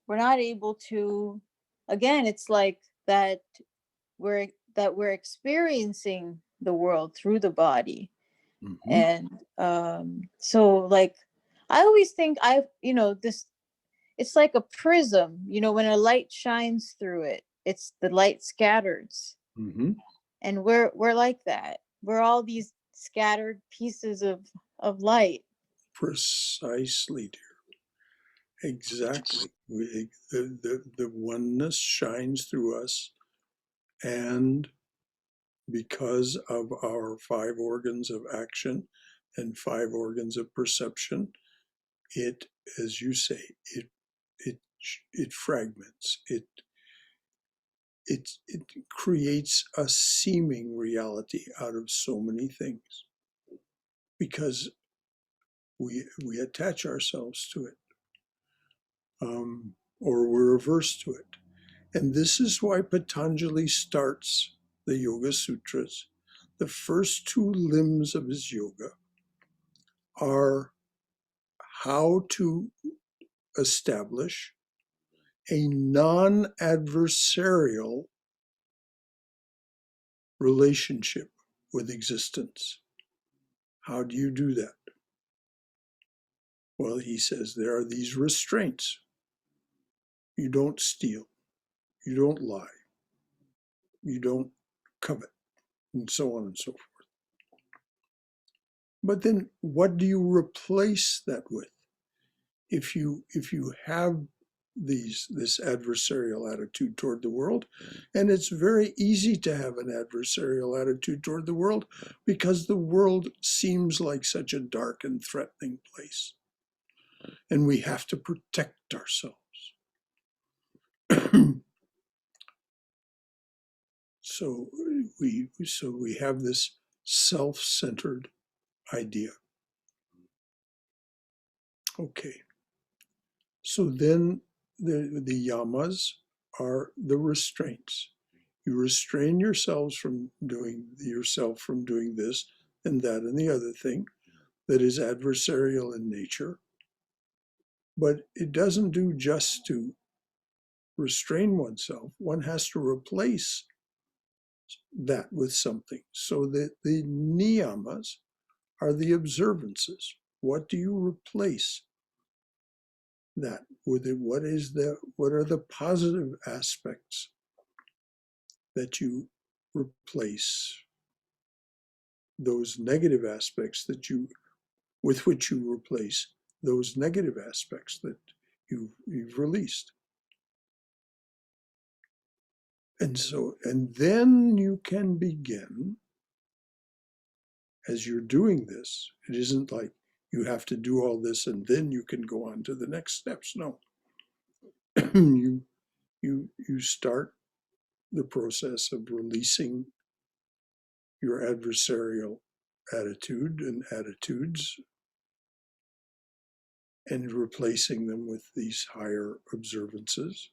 not able to, again, it's like that we're experiencing the world through the body. Mm-hmm. And so like I always think this, it's like a prism, you know, when a light shines through it, it's the light scatters. Mm-hmm. And we're like that, we're all these scattered pieces of light. Precisely, dear. Exactly. The oneness shines through us, and because of our 5 organs of action and 5 organs of perception, it, as you say, it fragments. It creates a seeming reality out of so many things because we attach ourselves to it, or we're averse to it. And this is why Patanjali starts the Yoga Sutras. The first 2 limbs of his yoga are how to establish a non-adversarial relationship with existence. How do you do that? Well, he says there are these restraints. You don't steal. You don't lie. You don't covet, and so on and so forth. But then what do you replace that with? If you have this adversarial attitude toward the world, and it's very easy to have an adversarial attitude toward the world because the world seems like such a dark and threatening place, and we have to protect ourselves. So we have this self-centered idea. Okay. So then the yamas are the restraints. You restrain yourself from doing this and that and the other thing that is adversarial in nature. But it doesn't do just to restrain oneself. One has to replace that with something. So that the niyamas are the observances. What do you replace that with it? What are the positive aspects that you replace those negative aspects with which you replace those negative aspects that you've released? And then you can begin, as you're doing this, it isn't like you have to do all this and then you can go on to the next steps. No. you start the process of releasing your adversarial attitude and attitudes and replacing them with these higher observances,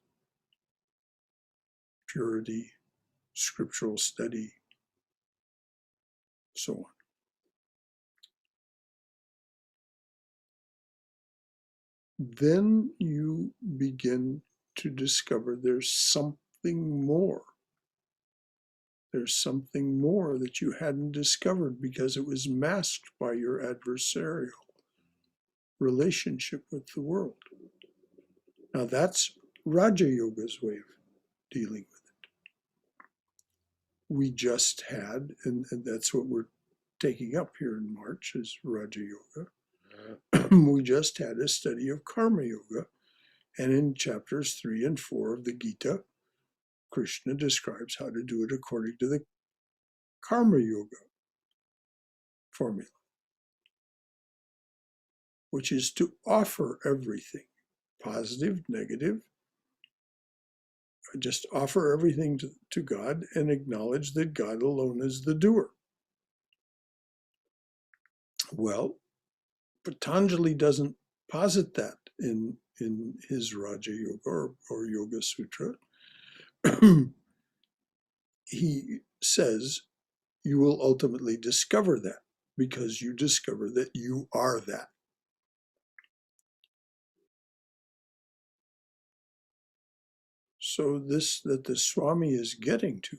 purity, scriptural study, so on. Then you begin to discover there's something more. There's something more that you hadn't discovered because it was masked by your adversarial relationship with the world. Now that's Raja Yoga's way of dealing with it. We just had, and that's what we're taking up here in March, is Raja Yoga. We just had a study of Karma Yoga, and in chapters 3 and 4 of the Gita, Krishna describes how to do it according to the Karma Yoga formula, which is to offer everything, positive, negative, just offer everything to God and acknowledge that God alone is the doer. Well, Patanjali doesn't posit that in his Raja Yoga or Yoga Sutra. He says you will ultimately discover that because you discover that you are that. So this that the Swami is getting to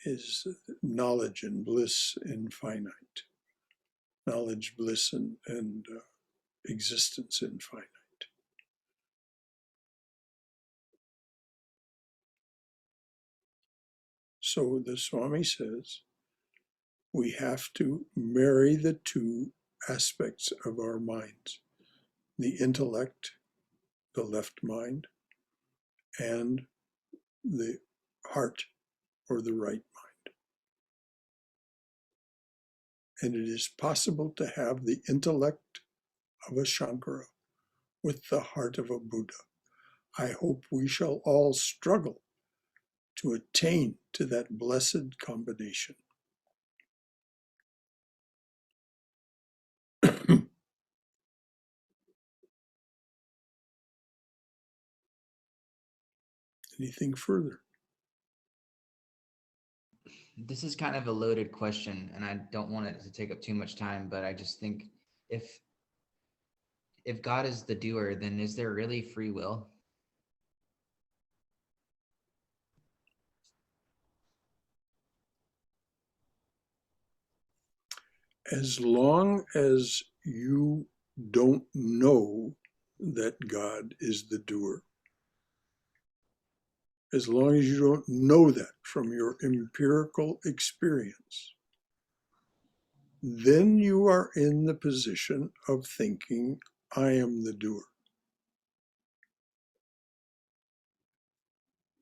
is knowledge and bliss infinite, knowledge, bliss, and existence infinite. So the Swami says we have to marry the two aspects of our minds, the intellect, the left mind, and the heart or the right mind. And it is possible to have the intellect of a Shankara with the heart of a Buddha. I hope we shall all struggle to attain to that blessed combination. Anything further? This is kind of a loaded question, and I don't want it to take up too much time, but I just think if God is the doer, then is there really free will? as long as you don't know that God is the doer, as long as you don't know that from your empirical experience, then you are in the position of thinking, I am the doer.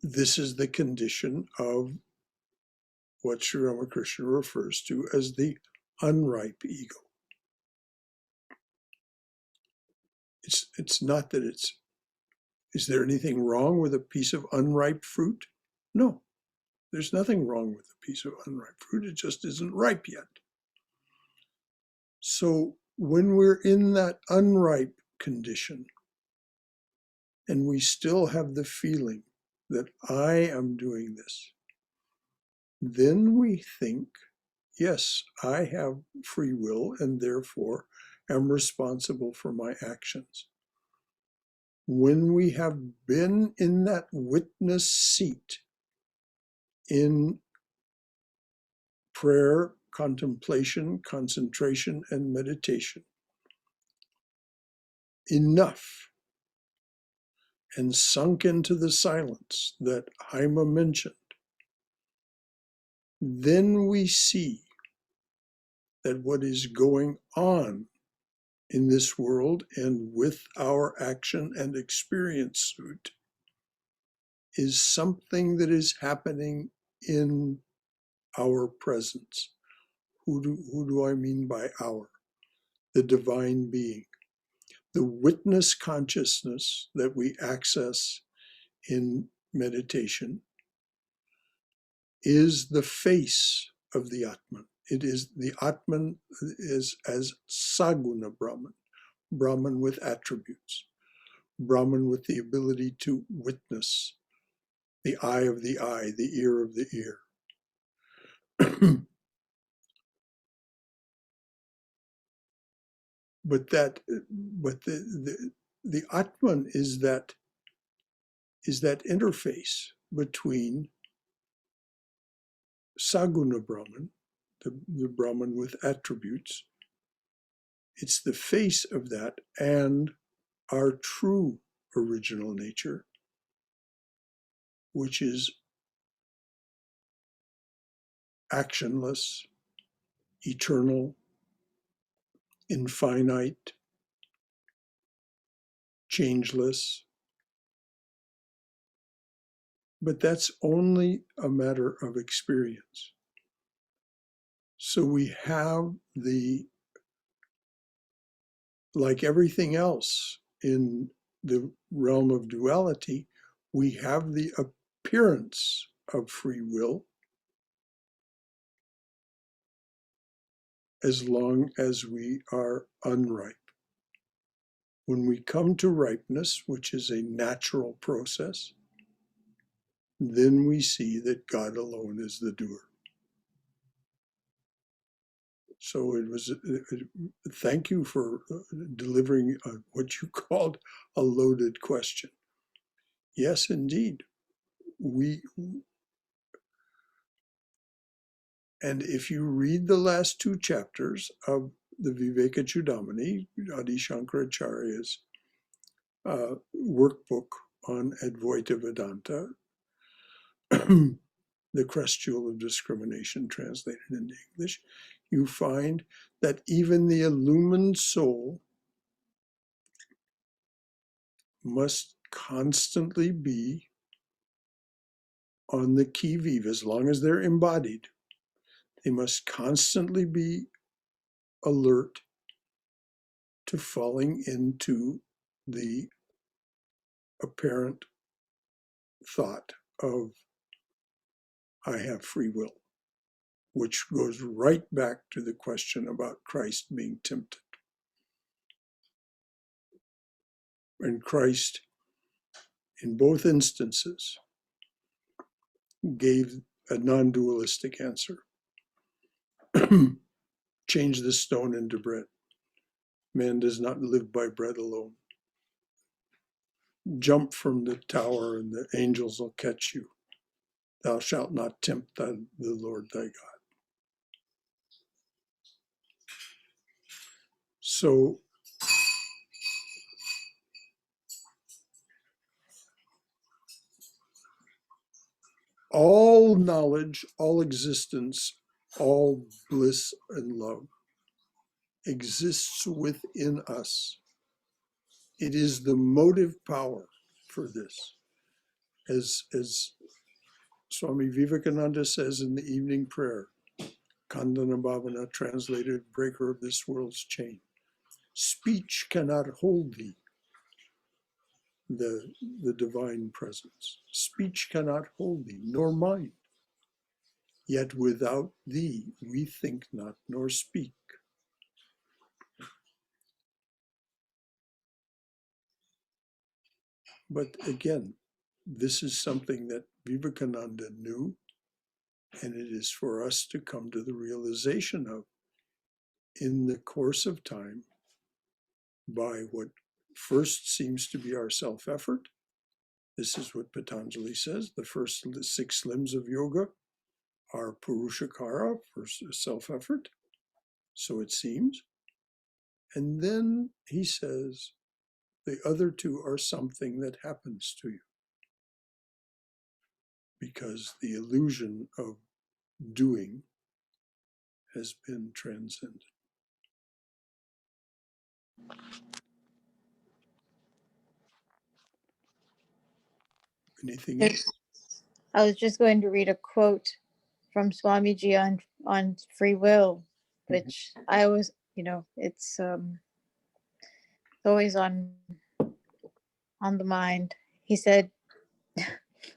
This is the condition of what Sri Ramakrishna refers to as the unripe ego. It's not that is there anything wrong with a piece of unripe fruit? No, there's nothing wrong with a piece of unripe fruit. It just isn't ripe yet. So when we're in that unripe condition, and we still have the feeling that I am doing this, then we think, yes, I have free will and therefore am responsible for my actions. When we have been in that witness seat in prayer, contemplation, concentration, and meditation enough and sunk into the silence that Haima mentioned, then we see that what is going on in this world and with our action and experience suit is something that is happening in our presence. Who do I mean by our? The divine being. The witness consciousness that we access in meditation is the face of the Atman. It is the Atman is as Saguna Brahman, Brahman with attributes, Brahman with the ability to witness, the eye of the eye, the ear of the ear. but the Atman is that interface between Saguna Brahman, the Brahman with attributes. It's the face of that and our true original nature, which is actionless, eternal, infinite, changeless. But that's only a matter of experience. So we have like everything else in the realm of duality, we have the appearance of free will as long as we are unripe. When we come to ripeness, which is a natural process, then we see that God alone is the doer. So thank you for delivering what you called a loaded question. Yes, indeed. And if you read the last two chapters of the Viveka Chudamani, Adi Shankaracharya's workbook on Advaita Vedanta, the Crest Jewel of Discrimination translated into English, you find that even the illumined soul must constantly be on the qui vive. As long as they're embodied, they must constantly be alert to falling into the apparent thought of I have free will, which goes right back to the question about Christ being tempted. And Christ, in both instances, gave a non-dualistic answer. Change the stone into bread. Man does not live by bread alone. Jump from the tower and the angels will catch you. Thou shalt not tempt the Lord thy God. So all knowledge, all existence, all bliss and love exists within us. It is the motive power for this. As Swami Vivekananda says in the evening prayer, Kandana Bhavana, translated, breaker of this world's chain. Speech cannot hold thee, the divine presence. Speech cannot hold thee, nor mind. Yet without thee we think not, nor speak. But again, this is something that Vivekananda knew, and it is for us to come to the realization of in the course of time by what first seems to be our self-effort. This is what Patanjali says, the first 6 limbs of yoga are Purushakara, for self-effort, so it seems. And then he says, the other 2 are something that happens to you. Because the illusion of doing has been transcended. Anything else? I was just going to read a quote from Swamiji on free will, which I always, it's always on the mind. He said,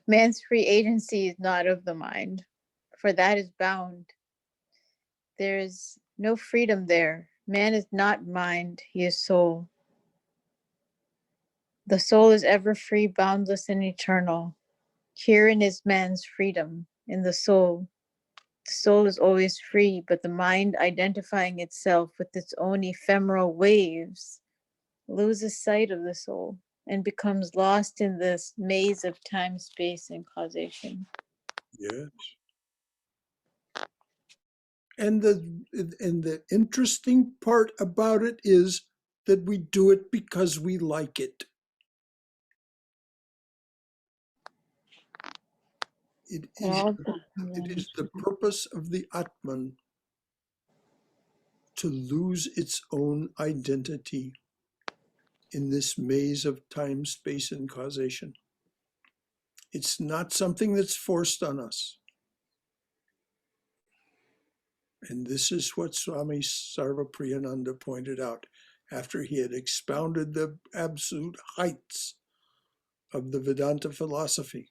man's free agency is not of the mind, for that is bound. There is no freedom there. Man is not mind, he is soul. The soul is ever free, boundless, and eternal. Herein is man's freedom, in the soul. The soul is always free, but the mind, identifying itself with its own ephemeral waves, loses sight of the soul and becomes lost in this maze of time, space, and causation. Yes. And the interesting part about it is that we do it because we like it. It is the purpose of the Atman to lose its own identity in this maze of time, space, and causation. It's not something that's forced on us. And this is what Swami Sarvapriyananda pointed out after he had expounded the absolute heights of the Vedanta philosophy.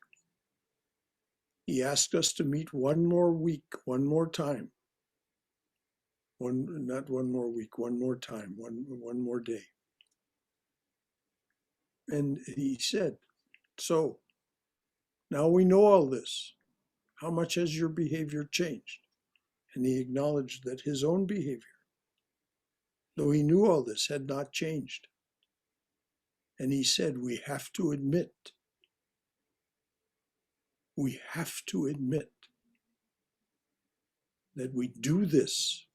He asked us to meet one more week, one more time. Not one more week, one more time, one more day. And he said, so now we know all this. How much has your behavior changed? And he acknowledged that his own behavior, though he knew all this, had not changed. And he said, we have to admit that we do this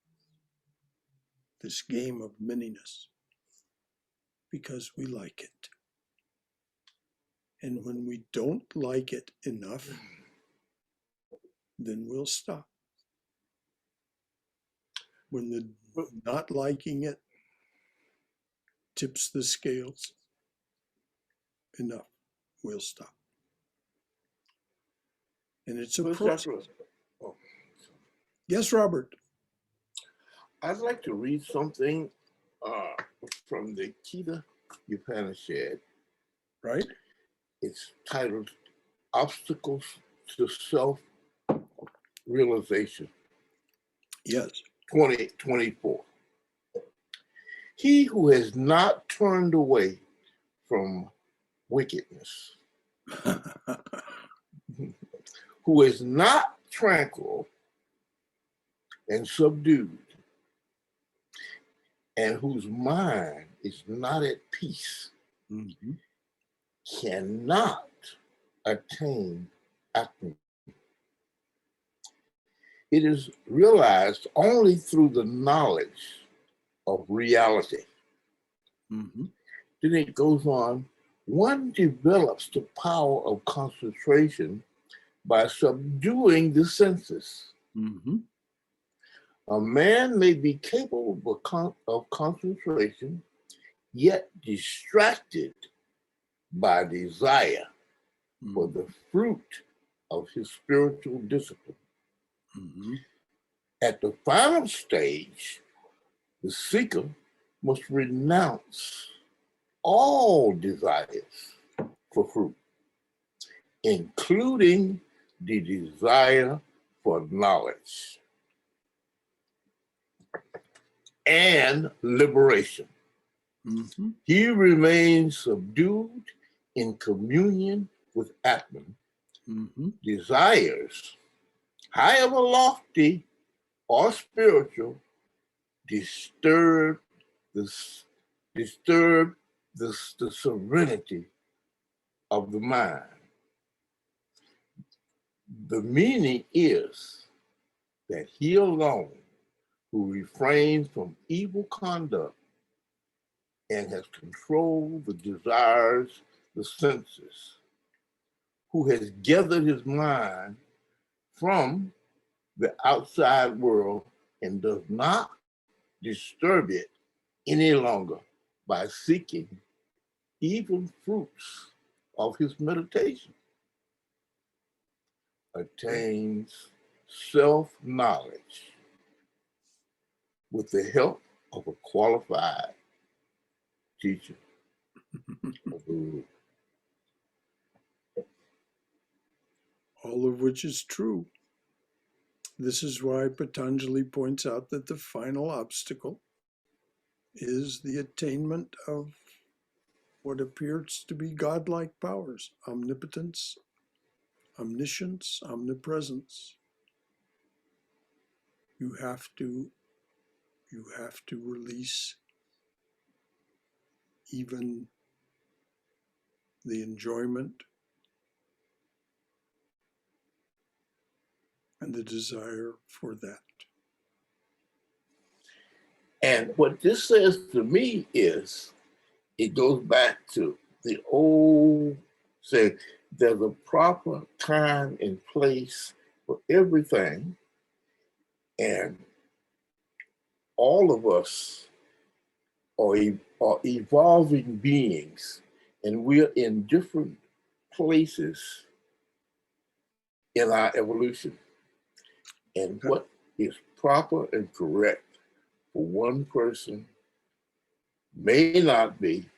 game of manyness, because we like it. And when we don't like it enough, then we'll stop. When the not liking it tips the scales enough, we'll stop. And it's a process. Oh. Yes, Robert. I'd like to read something from the Gita Upanishad. Right? It's titled Obstacles to Self-Realization. Yes. 2024. He who has not turned away from wickedness, who is not tranquil and subdued, and whose mind is not at peace, cannot attain Atman. It is realized only through the knowledge of reality. Mhm. Then it goes on, one develops the power of concentration by subduing the senses. Mhm. A man may be capable of concentration, yet distracted by desire for the fruit of his spiritual discipline. Mhm. At the final stage, the seeker must renounce all desires for fruit, including the desire for knowledge and liberation. Mhm. He remains subdued in communion with Atman. Mhm. Desires, however lofty or spiritual, disturb the serenity of the mind. The meaning is that he alone who refrains from evil conduct and has controlled the desires, the senses, who has gathered his mind from the outside world and does not disturb it any longer by seeking even fruits of his meditation, attains self-knowledge with the help of a qualified teacher of the Guru. All of which is true. This is why Patanjali points out that the final obstacle is the attainment of what appears to be godlike powers, omnipotence, omniscience, omnipresence. You have to release even the enjoyment and the desire for that. And what this says to me is, it goes back to the old saying, there's a proper time and place for everything. And all of us are evolving beings, and we're in different places in our evolution. And what is proper and correct for one person may not be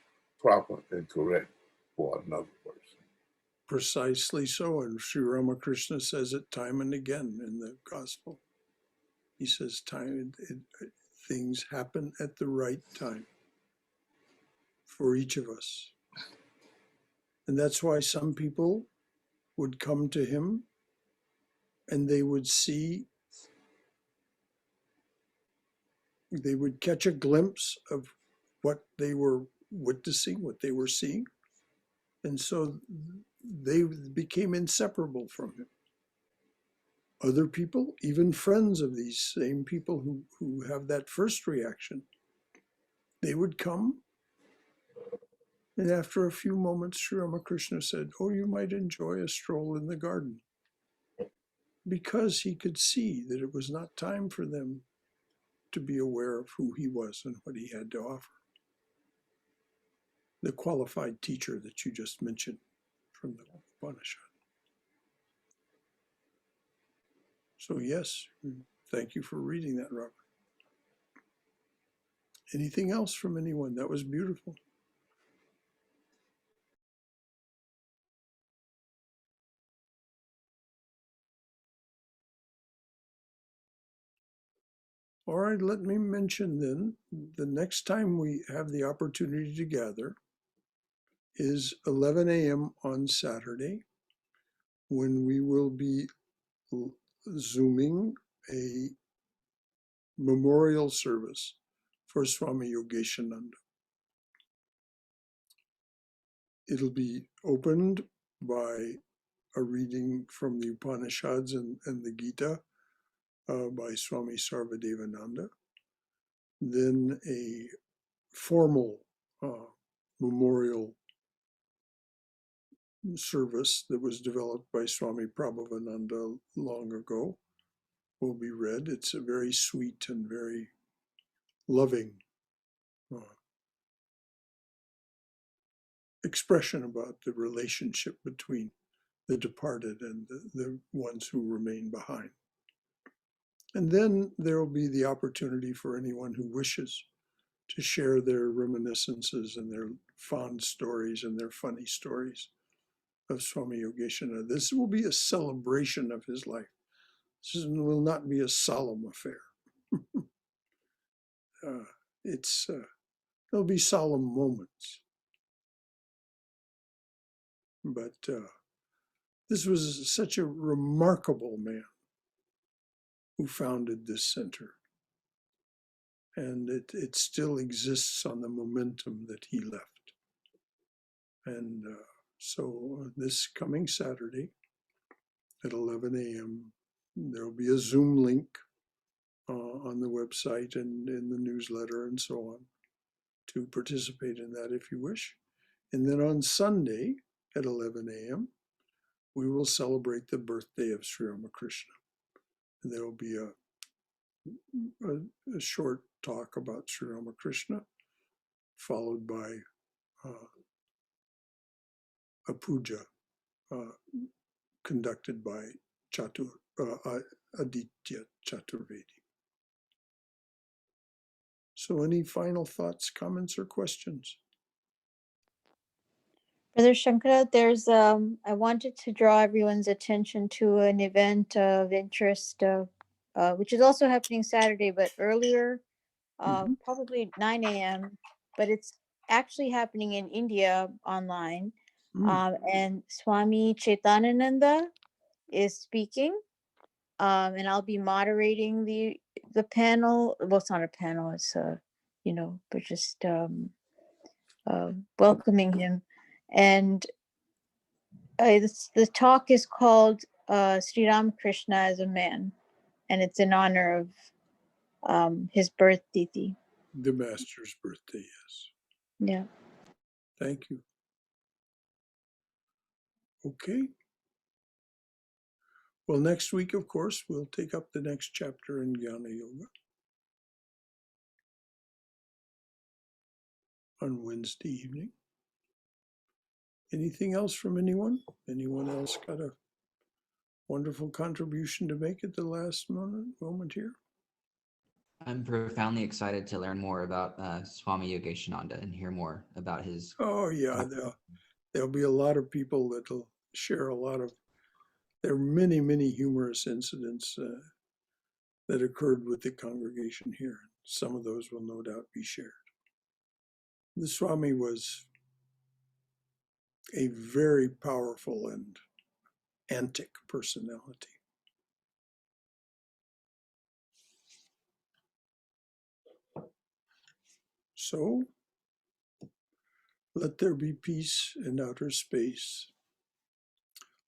proper and correct for another person. Precisely so. And Sri Ramakrishna says it time and again in the gospel. He says things happen at the right time for each of us. And that's why some people would come to him and they would catch a glimpse of what they were witnessing, what they were seeing. And so they became inseparable from him. Other people, even friends of these same people who have that first reaction, they would come. And after a few moments, Sri Ramakrishna said, "Oh, you might enjoy a stroll in the garden." Because he could see that it was not time for them to be aware of who he was and what he had to offer. The qualified teacher that you just mentioned from the Upanishad. So yes, thank you for reading that, Robert. Anything else from anyone? That was beautiful. All right, let me mention then, the next time we have the opportunity to gather is 11 a.m. on Saturday, when we will be Zooming a memorial service for Swami Yogeshananda. It'll be opened by a reading from the Upanishads and the Gita by Swami Sarvadevananda. Then a formal memorial service that was developed by Swami Vivekananda long ago will be read. It's a very sweet and very loving expression about the relationship between the departed and the ones who remain behind. And then there will be the opportunity for anyone who wishes to share their reminiscences and their fond stories and their funny stories of Swami Yogananda. This will be a celebration of his life. This will not be a solemn affair. There'll be solemn moments. But this was such a remarkable man who founded this center. And it still exists on the momentum that he left. And so this coming Saturday at 11 a.m., there'll be a Zoom link on the website and in the newsletter and so on to participate in that if you wish. And then on Sunday at 11 a.m., we will celebrate the birthday of Sri Ramakrishna. And there will be a short talk about Sri Ramakrishna, followed by a puja conducted by Aditya Chaturvedi. So any final thoughts, comments, or questions? Brother Shankara, there's I wanted to draw everyone's attention to an event of interest, which is also happening Saturday, but earlier, probably 9 a.m. But it's actually happening in India online, and Swami Chaitanananda is speaking, and I'll be moderating the panel. Well, it's not a panel; it's but just welcoming him, and the talk is called Sri Ramakrishna as a Man, and it's in honor of his birth tithi. The master's birthday, yes. Yeah. Thank you. Okay. Well, next week, of course, we'll take up the next chapter in Jnana Yoga on Wednesday evening. Anything else from anyone? Anyone else got a wonderful contribution to make at the last moment here? I'm profoundly excited to learn more about Swami Yogananda and hear more about his. Oh, yeah. There'll be a lot of people that'll share a lot of. There are many, many humorous incidents that occurred with the congregation here. Some of those will no doubt be shared. The Swami was a very powerful and antic personality. So, let there be peace in outer space.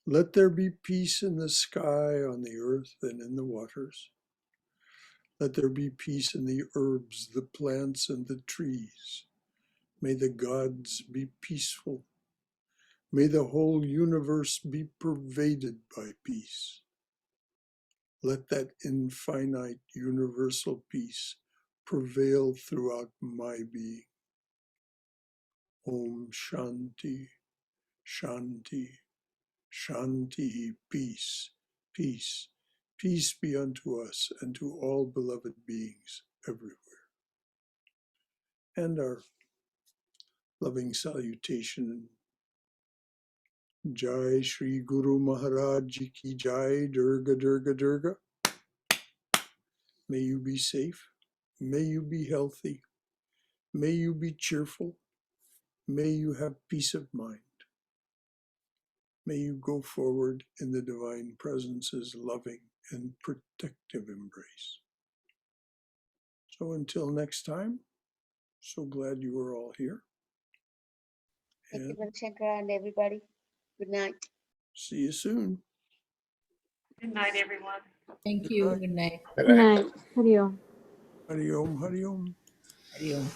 Let there be peace in the sky, on the earth, and in the waters. Let there be peace in the herbs, the plants, and the trees. May the gods be peaceful. May the whole universe be pervaded by peace. Let that infinite universal peace prevail throughout my being. Om Shanti, Shanti, Shanti, peace, peace, peace be unto us and to all beloved beings everywhere. And our loving salutation. Jai Shri Guru Maharaj Ji Ki Jai, Durga Durga Durga. May you be safe. May you be healthy. May you be cheerful. May you have peace of mind. May you go forward in the divine presence's loving and protective embrace. So until next time, so glad you are all here. Thank you, Brother Shankara, and everybody. Good night. See you soon. Good night, everyone. Thank you. Good night. Good night. Hari Om. Hari Om, Hari Om. Hari Om.